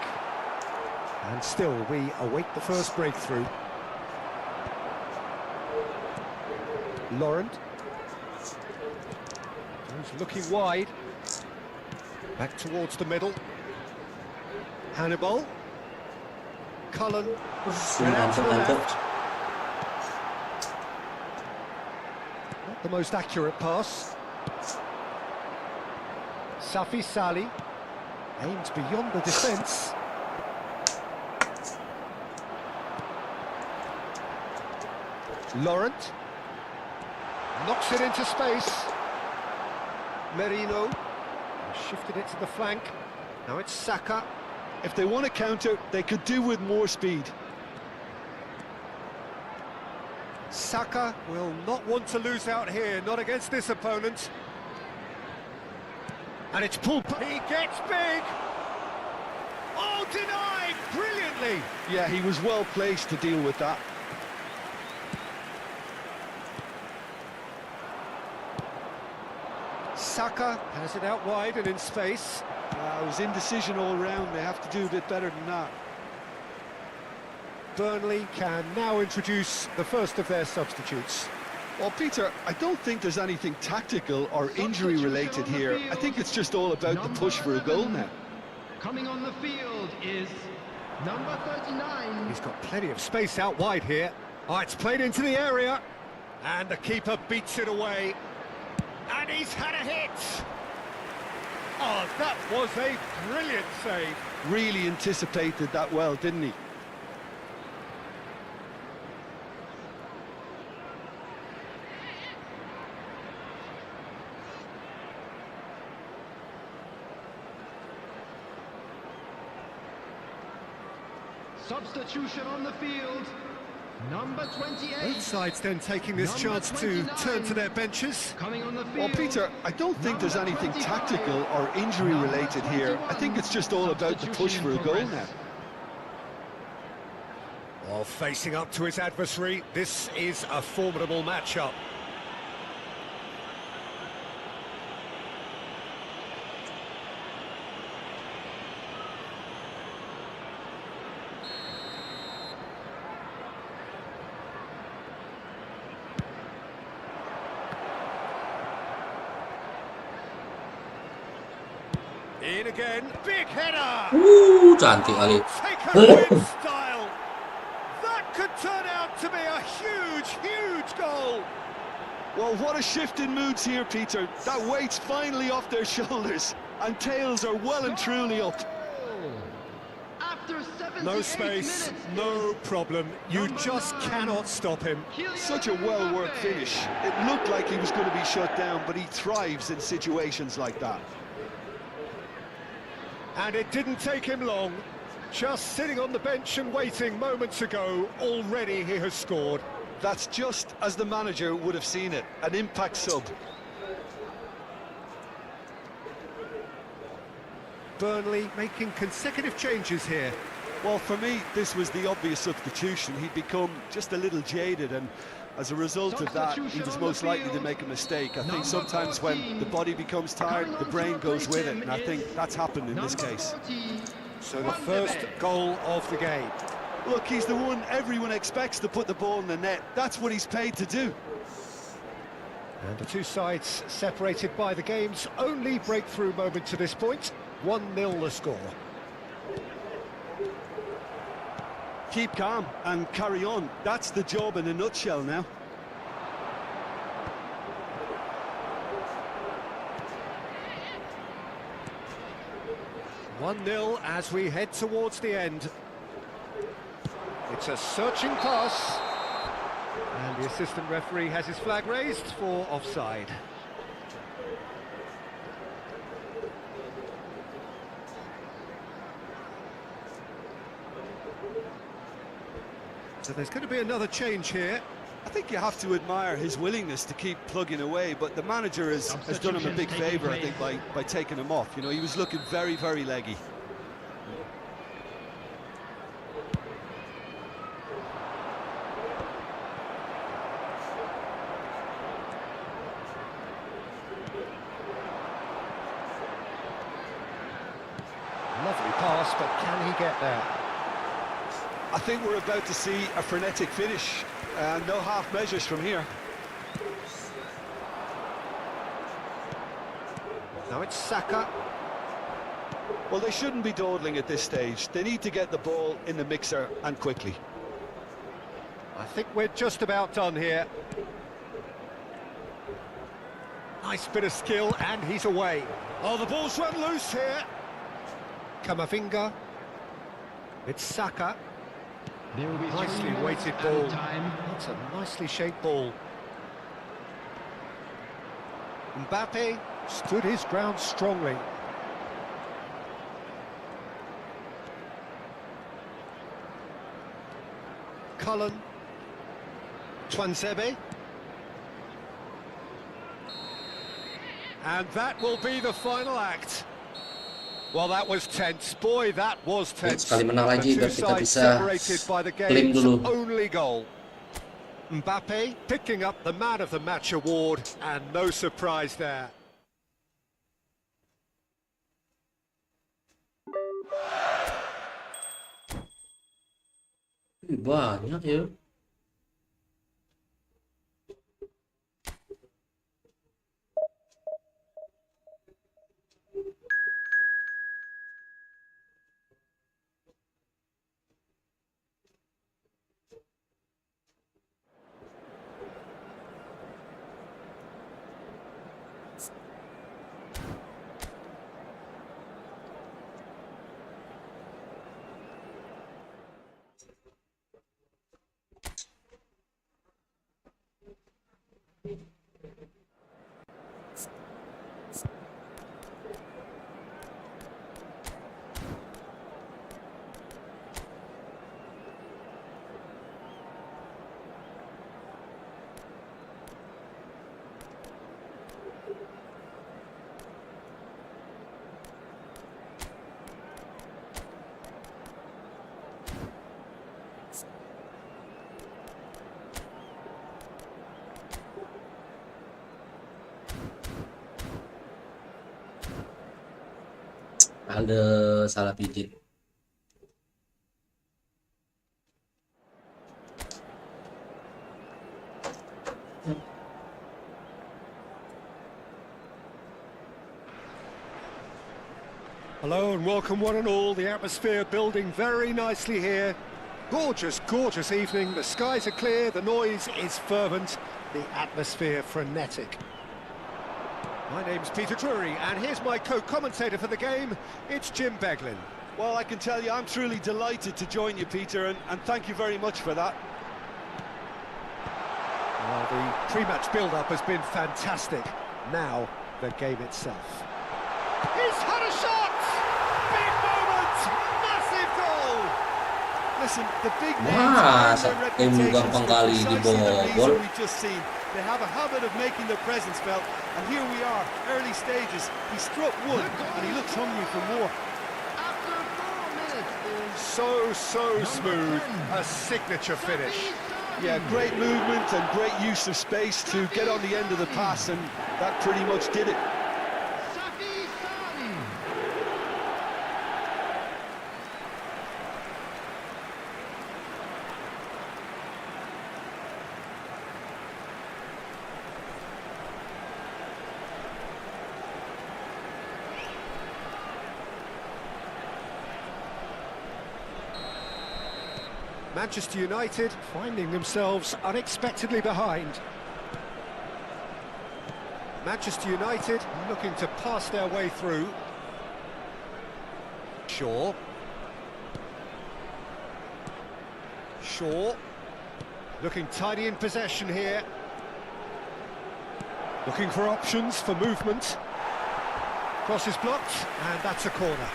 And still, we await the first breakthrough. Laurent. He's looking wide. Back towards the middle. Hannibal. Cullen. Ngantuk. Not the most accurate pass. Safi Sali. Aimed beyond the defence. Laurent. Knocks it into space. Merino. Shifted it to the flank. Now it's Saka. If they want to counter, they could do with more speed. Saka will not want to lose out here, not against this opponent. And it's pulled. He gets big. Oh, denied brilliantly. Yeah, he was well placed to deal with that. Saka has it out wide and in space. It was indecision all round. They have to do a bit better than that. Burnley can now introduce the first of their substitutes. Well, Peter, I don't think there's anything tactical or injury related here. I think it's just all about the push for a goal now. Coming on the field is number 39. He's got plenty of space out wide here. Oh, it's played into the area. And the keeper beats it away. And he's had a hit. Oh, that was a brilliant save. Really anticipated that well, didn't he? Substitution on the field, number 28. Both sides then taking this chance to turn to their benches. Coming on the field. Well, Peter, I don't think there's anything tactical or injury related here. I think it's just all about the push for a goal now. While facing up to his adversary, this is a formidable matchup. In again, big header. Cantik kali. Taken with style. That could turn out to be a huge, huge goal. Well, what a shift in moods here, Peter. That weight's finally off their shoulders, and tails are well and truly up. After 78 No space, minutes, no problem. You Number just 9. cannot stop him. Such a well-worked finish. It looked like he was going to be shut down, but he thrives in situations like that. And it didn't take him long. Just sitting on the bench and waiting moments ago, already he has scored. That's just as the manager would have seen it, an impact sub. Burnley making consecutive changes here. Well, for me, this was the obvious substitution. He'd become just a little jaded, and as a result of that, he was most likely to make a mistake. I think sometimes when the body becomes tired, the brain goes with it, and I think that's happened in this case. So the first goal of the game. Look, he's the one everyone expects to put the ball in the net. That's what he's paid to do. And the two sides separated by the game's only breakthrough moment to this point. 1-0 the score. Keep calm and carry on. That's the job in a nutshell now. One 1-0 as we head towards the end. It's a searching pass. And the assistant referee has his flag raised for offside. So there's going to be another change here. I think you have to admire his willingness to keep plugging away, but the manager has done him a big favour, I think, by taking him off. You know, he was looking very, very leggy. Lovely pass, but can he get there? I think we're about to see a frenetic finish, and no half measures from here. Now it's Saka. Well, they shouldn't be dawdling at this stage. They need to get the ball in the mixer, and quickly. I think we're just about done here. Nice bit of skill, and he's away. Oh, the ball's run loose here. Kamavinga. It's Saka. There will be Nicely 3 weighted minutes ball. added time. That's a nicely shaped ball. Mbappe stood his ground strongly. Cullen. Twansebe. And that will be the final act. Well, that was tense. Boy, that was tense. Sekali menang lagi The biar two kita sides bisa separated by the klaim game's dulu. only goal. Mbappe picking up the Man of the Match award, and no surprise there. Banyak ya. Ada salah pijit. Hello and welcome one and all. The atmosphere building very nicely here. Gorgeous, gorgeous evening. The skies are clear, the noise is fervent, the atmosphere frenetic. My name's Peter Drury, and here's my co-commentator for the game. It's Jim Beglin. Well, I can tell you, I'm truly delighted to join you, Peter, and thank you very much for that. Well, the pre-match build-up has been fantastic. Now, the game itself. He's had a shot! Big moment! Massive goal! Listen, the big Wah, names and their MU reputations gampang for kali precisely the dibobol. reason we've just seen. They have a habit of making their presence felt, and here we are, early stages. He struck one, and he looks hungry for more. After 4 minutes is So smooth. A signature finish. Yeah, great movement and great use of space to get on the end of the pass, and that pretty much did it. Safi-san. Manchester United finding themselves unexpectedly behind. Manchester United looking to pass their way through. Shaw. Looking tidy in possession here. Looking for options for movement. Cross is blocked, and that's a corner.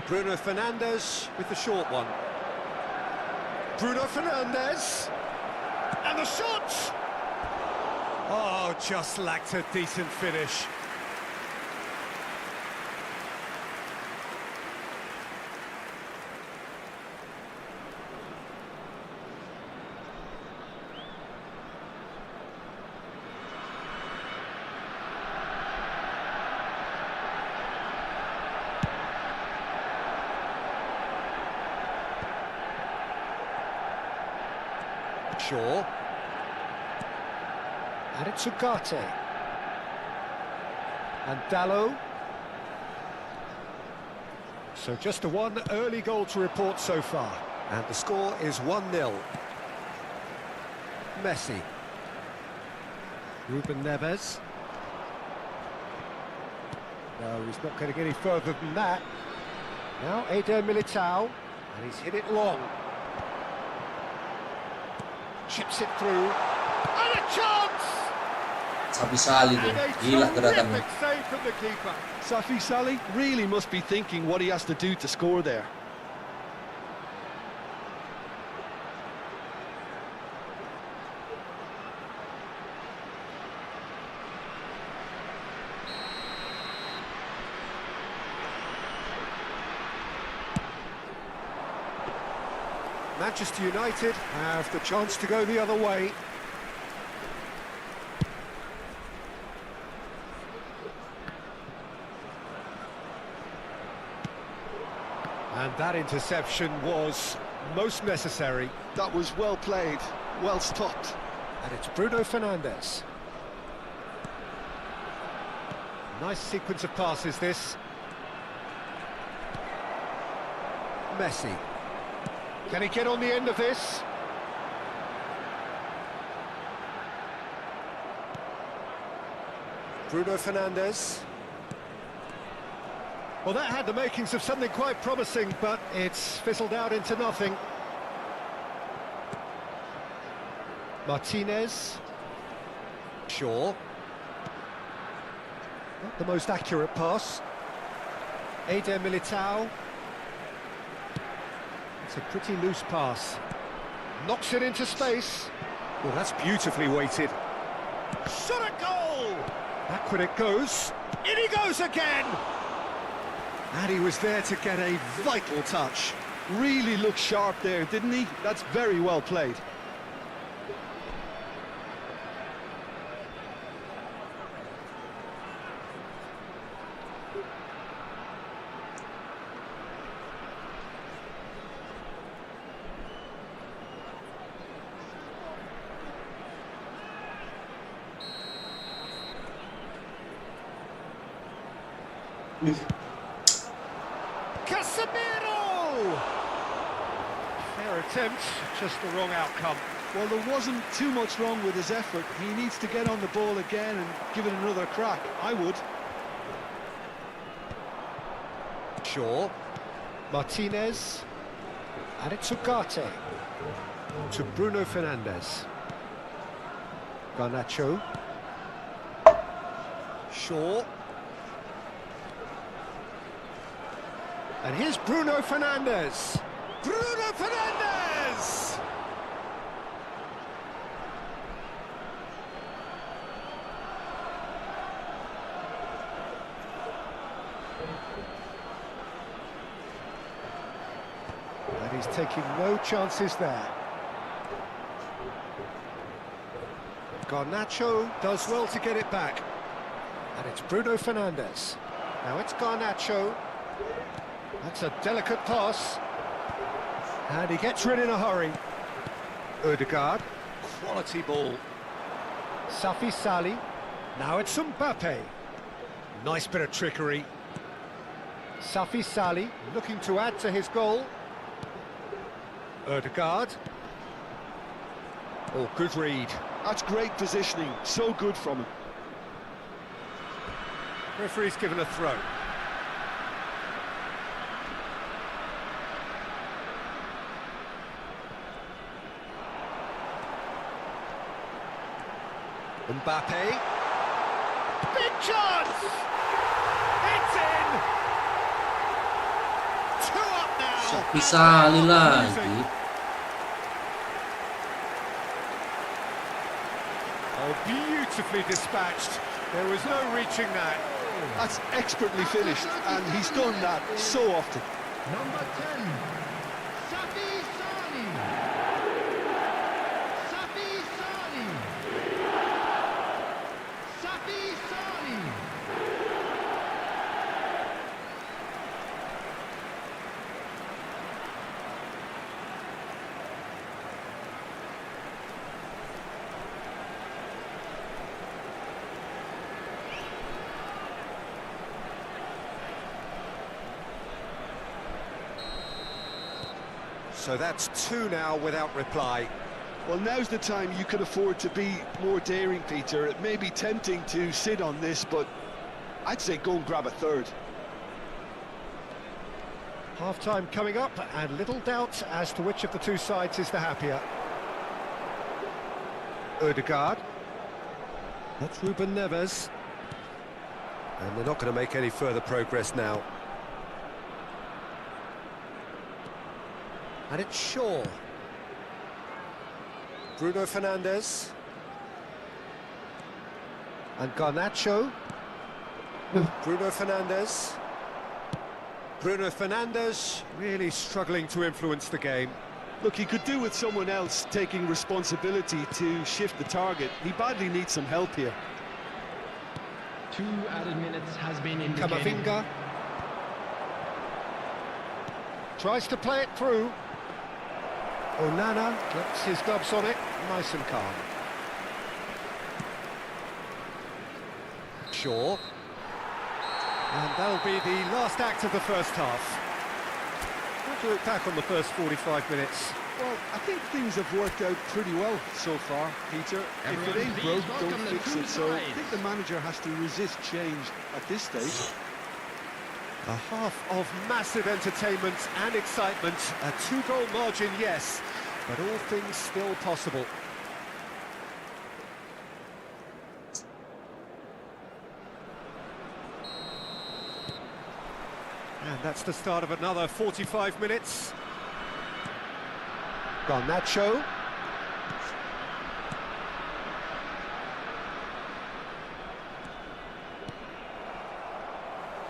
Bruno Fernandes with the short one. Bruno Fernandes! And the shot! Oh, just lacked a decent finish. Shaw. And it's Ugarte. And Dallo. So just the one early goal to report so far. And the score is 1-0. Messi. Ruben Neves. No, he's not going to get any further than that. Now Eder Militao. And he's hit it long. Chips it through, and a chance! Sapi Sali tuh, And a gila kedatangan. terrific save from the keeper. Safi Salih really must be thinking what he has to do to score there. Manchester United have the chance to go the other way. And that interception was most necessary. That was well played, well stopped. And it's Bruno Fernandes. Nice sequence of passes, this. Messi. Can he get on the end of this? Bruno Fernandes. Well, that had the makings of something quite promising, but it's fizzled out into nothing. Martinez. Shaw. Not the most accurate pass. Eder Militao. It's a pretty loose pass. Knocks it into space. Well, that's beautifully weighted. Shot a goal! Back when it goes. In he goes again! And he was there to get a vital touch. really looked sharp there, didn't he? That's very well played. Casemiro! Fair attempt, just the wrong outcome. Well, there wasn't too much wrong with his effort. He needs to get on the ball again and give it another crack. I would. Shaw. Martinez. And it's Ugarte. To Bruno Fernandes. Garnacho. Shaw. And here's Bruno Fernandes. Bruno Fernandes! And he's taking no chances there. Garnacho does well to get it back. And it's Bruno Fernandes. Now it's Garnacho. That's a delicate pass. And he gets rid in a hurry. Odegaard. Quality ball. Safi Sali. Now it's Mbappe. Nice bit of trickery. Safi Sali looking to add to his goal. Odegaard. Oh, good read. That's great positioning. So good from him. Referee's given a throw. Mbappe. Big chance! It's in! 2 up now! Bisa lagi. Oh, beautifully dispatched. There was no reaching that. That's expertly finished, and he's done that so often. Number 10, Safi Sali. Safi Sali. Safi Sali. So that's 2 now without reply. Well, now's the time you can afford to be more daring, Peter. It may be tempting to sit on this, but I'd say go and grab a third. Half-time coming up, and little doubt as to which of the two sides is the happier. Odegaard. That's Ruben Neves. And they're not going to make any further progress now. And it's Shaw. Bruno Fernandes. And Garnacho. Bruno Fernandes. Bruno Fernandes really struggling to influence the game. Look, he could do with someone else taking responsibility to shift the target. He badly needs some help here. 2 added minutes has been indicated. Camavinga. Tries to play it through. Onana gets his gloves on it, nice and calm. Shaw. And that'll be the last act of the first half. What do you look back on the first 45 minutes? Well, I think things have worked out pretty well so far, Peter. If it ain't broke, don't fix it. So I think the manager has to resist change at this stage. A half of massive entertainment and excitement. A 2-goal margin, yes, but all things still possible. And that's the start of another 45 minutes. Garnacho.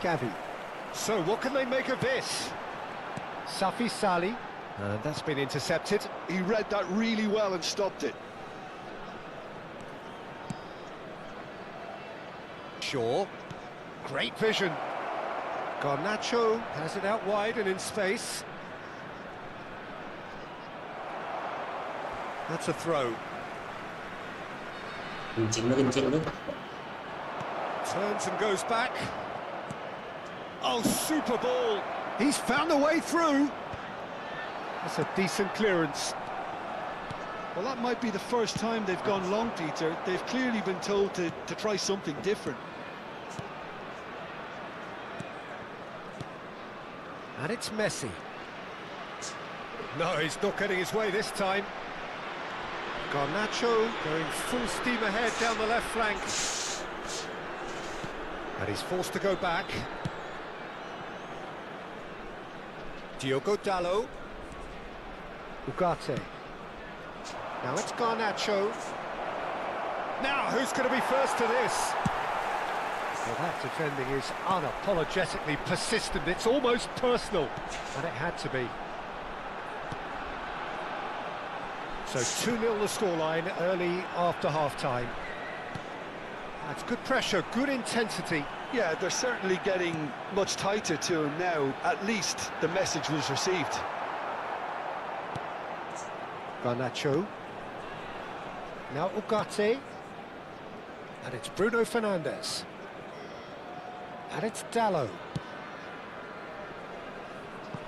Gavi. So what can they make of this? Safi Sali. That's been intercepted. He read that really well and stopped it. Shaw. Great vision. Garnacho has it out wide and in space. That's a throw. Kencing lu. Turns and goes back. Oh, super ball. He's found a way through. That's a decent clearance. Well, that might be the first time they've gone long, Peter. They've clearly been told to try something different. And it's Messi. No, he's not getting his way this time. Garnacho going full steam ahead down the left flank. And he's forced to go back. Diogo Dalot. Ugarte. Now it's Garnacho. Now, who's going to be first to this? Well, that defending is unapologetically persistent. It's almost personal. And it had to be. So 2-0 the scoreline early after half-time. That's good pressure, good intensity. Yeah, they're certainly getting much tighter to him now. At least the message was received. Garnacho. Now Ugarte. And it's Bruno Fernandes. And it's Dalot.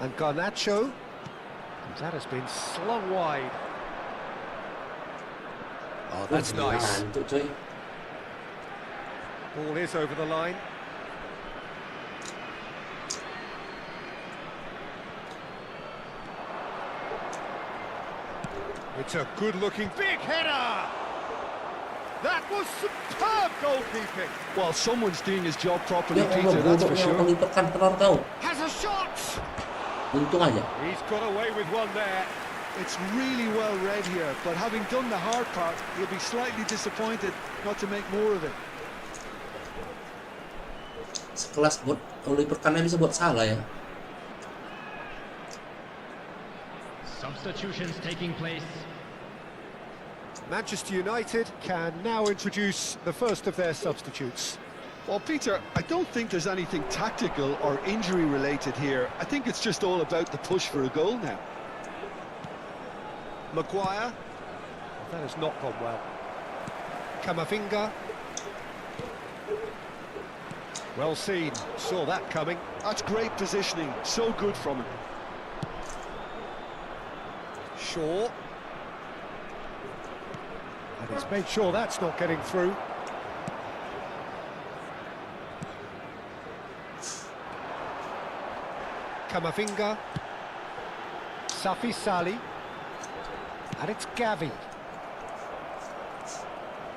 And Garnacho. And that has been slung wide. Oh, that's nice. Ball is over the line. It's a good-looking big header! That was superb goalkeeping! Well, someone's doing his job properly, Ya Allah, Peter, that's for bodohnya sure. pengiperkan telur kau. Has a shot! Untung aja. He's got away with one there. It's really well read here, but having done the hard part, he'll be slightly disappointed not to make more of it. Sekelas buat pengiperkannya bisa buat salah ya. Substitutions taking place. Manchester United can now introduce the first of their substitutes. Well, Peter, I don't think there's anything tactical or injury-related here. I think it's just all about the push for a goal now. Maguire. That has not gone well. Camavinga. Well seen. Saw that coming. That's great positioning. So good from him. Shaw. And he's made sure that's not getting through. Camavinga. Safi Sali. And it's Gavi.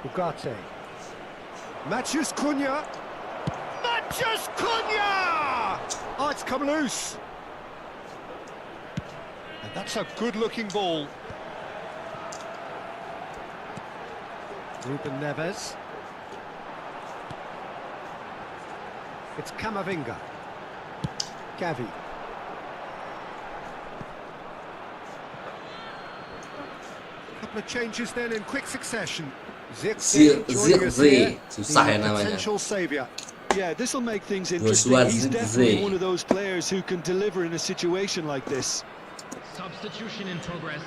Ugarte. Mathias Cunha. Mathias Cunha! Oh, it's come loose. And that's a good-looking ball. Ruben Neves. It's Camavinga. Gavi. Couple of changes then in quick succession. Zirkzee joining us here, susah ya the namanya. potential saviour. Yeah, this will make things interesting. Joshua He's definitely Zirkzee. one of those players who can deliver in a situation like this. Substitution in progress.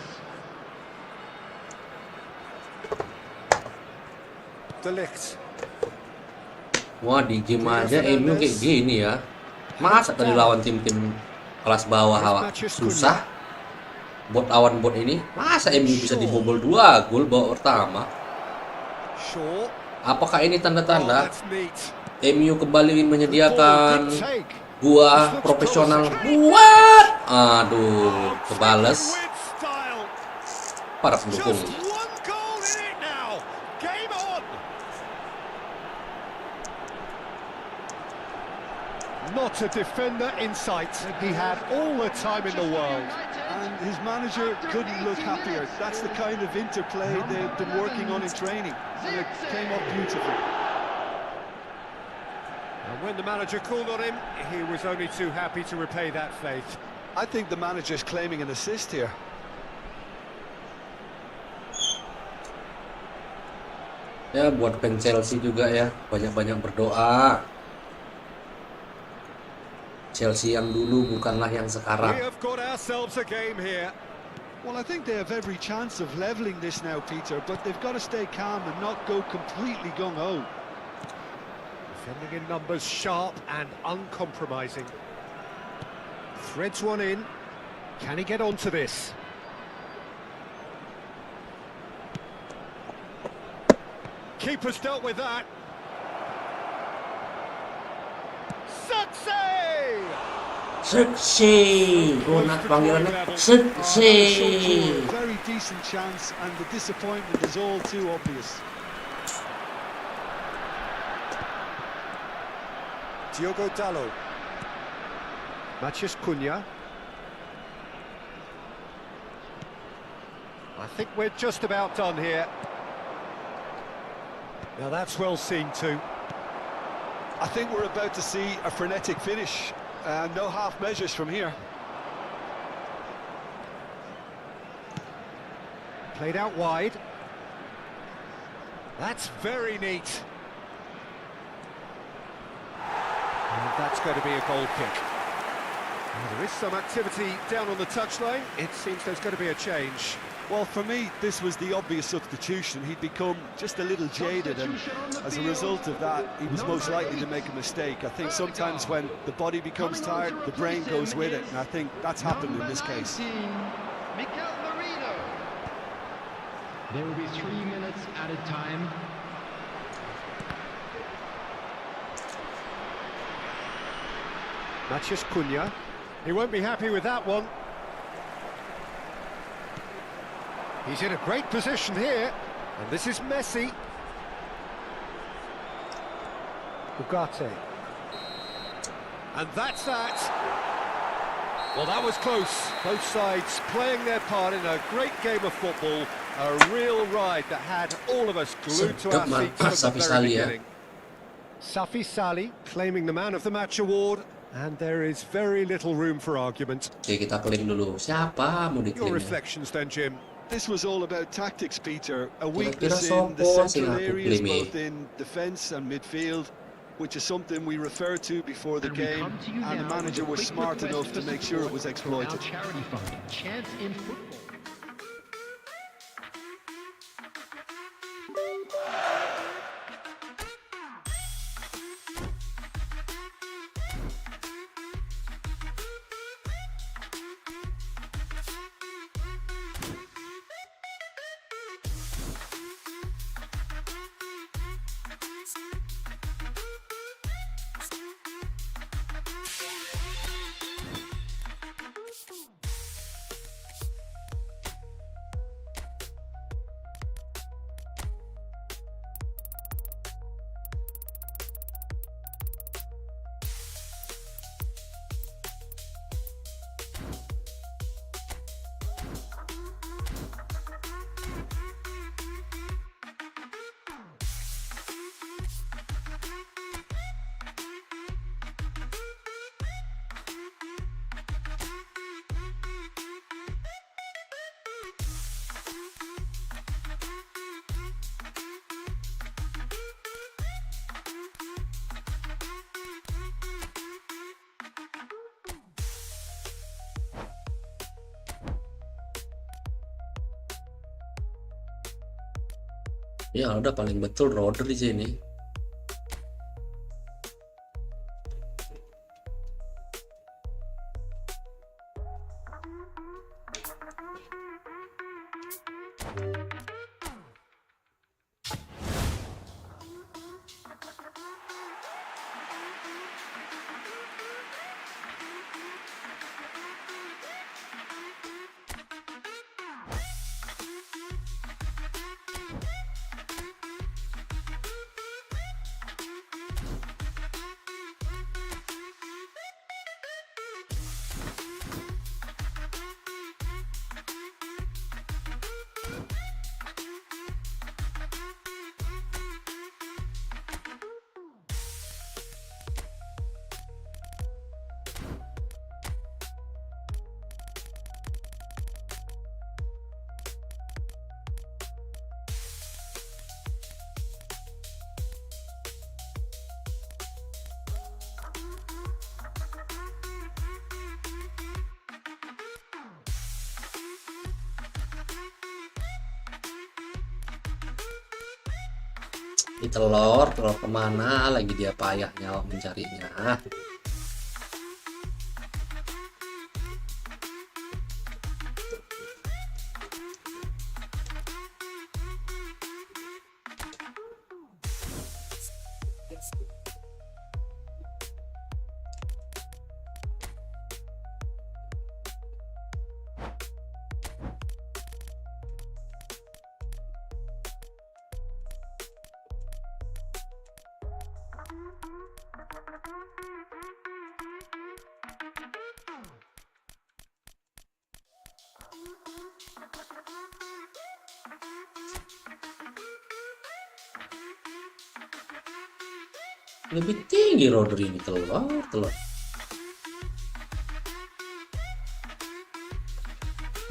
De Ligt. Wah, di game aja MU kayak gini ya. Masa tadi lawan tim-tim kelas bawah awak susah buat lawan bot ini. Masa MU bisa dibobol 2 gol babak pertama? Shaw. Apakah ini Oh, tanda-tanda that's neat. MU kembali menyediakan Good take. gua profesional buat? Aduh, kebales With style. para pendukung. Just one goal in it now. Game on. Not a defender in sight. He had all the time in the world. And his manager couldn't look happier. That's the kind of interplay they've been working on in training. And it came up beautifully. And when the manager called on him, he was only too happy to repay that faith. I think the manager's claiming an assist here. Ya buat fans Chelsea juga ya, banyak-banyak berdoa. Chelsea yang dulu bukanlah yang We sekarang. have got ourselves a game here. Well, I think they have every chance of levelling this now, Peter, but they've got to stay calm and not go completely gung-ho. Defending in numbers, sharp and uncompromising. Threads one in. Can he get onto this? Keeper's dealt with that. Success! Seksi, panggilannya seksi. A very decent chance, and the disappointment is all too obvious. Diogo Dalot. Matheus Cunha. I think we're just about done here. Now that's well seen too. I think we're about to see a frenetic finish. No half measures from here. Played out wide. That's very neat. And that's going to be a goal kick. Now, there is some activity down on the touchline. It seems there's going to be a change. Well, for me, this was the obvious substitution. He'd become just a little jaded, and as a result of that, he was most likely to make a mistake. I think sometimes when the body becomes tired, the brain goes with it, and I think that's happened in this case. There will be 3 minutes at a time. Matheus Cunha. He won't be happy with that one. He's in a great position here. And this is Messi. Ugarte. And that's that. Well, that was close. Both sides playing their part in a great game of football. A real ride that had all of us glued to our seats from the Safi very Salih ya. beginning. Safi Salih claiming the Man of the Match award. And there is very little room for argument. Oke, kita klaim dulu. Siapa mau Your diklaimnya? reflections then, Jim. This was all about tactics, Peter. A Kira-kira weakness in the sopo sing central aku areas, klaim both in defence and midfield, which is something we referred to before the And we game, come to you and the now manager with a was quick smart request enough to for make sure it was support from our exploited. charity fund, Chance in Football. Ya udah paling betul Roder di sini. Ini telur kemana lagi dia payahnya mencarinya. Lebih tinggi Rodri ini, telur.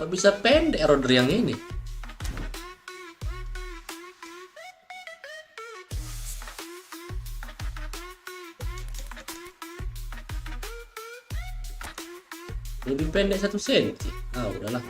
Kok bisa pendek Rodri yang ini? Lebih pendek 1 senti. Ah, udahlah.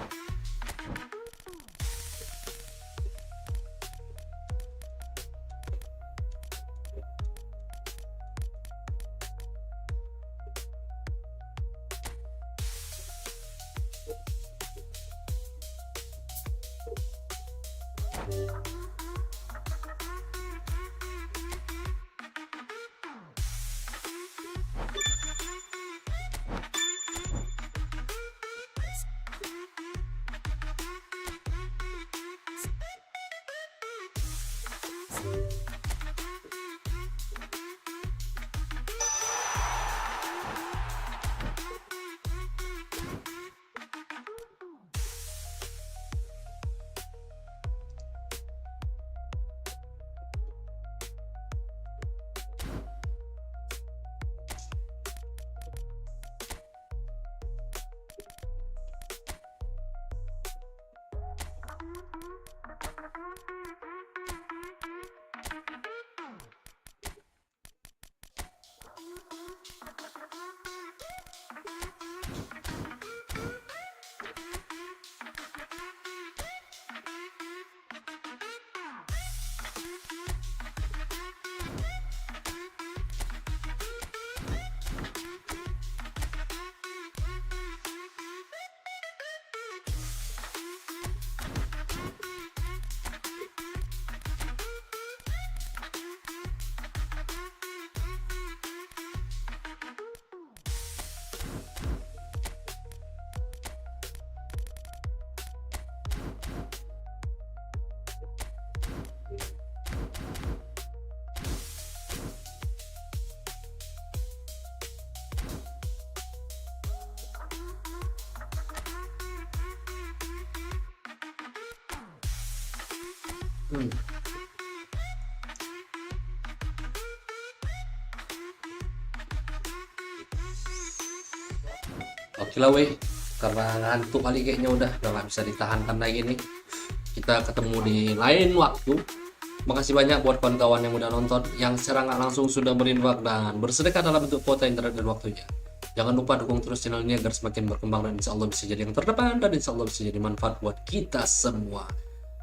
Oke lah weh, karena ngantuk kali kayaknya udah nggak bisa ditahankan lagi nih. Kita ketemu di lain waktu. Makasih banyak buat kawan-kawan yang udah nonton, yang secara nggak langsung sudah berinfak dan bersedekah dalam bentuk kuota internet dan waktunya. Jangan lupa dukung terus channel ini agar semakin berkembang dan insya Allah bisa jadi yang terdepan dan insya Allah bisa jadi manfaat buat kita semua.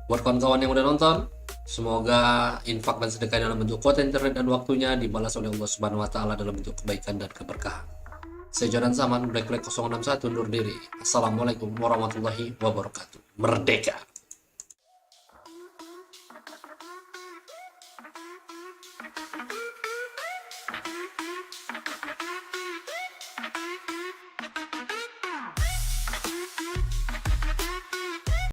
Buat kawan-kawan yang udah nonton, semoga infak dan sedekah dalam bentuk kuota internet dan waktunya dibalas oleh Allah Subhanahu wa taala dalam bentuk kebaikan dan keberkahan. Saya Jonan Saman, Black 061 undur diri. Assalamualaikum warahmatullahi wabarakatuh. Merdeka!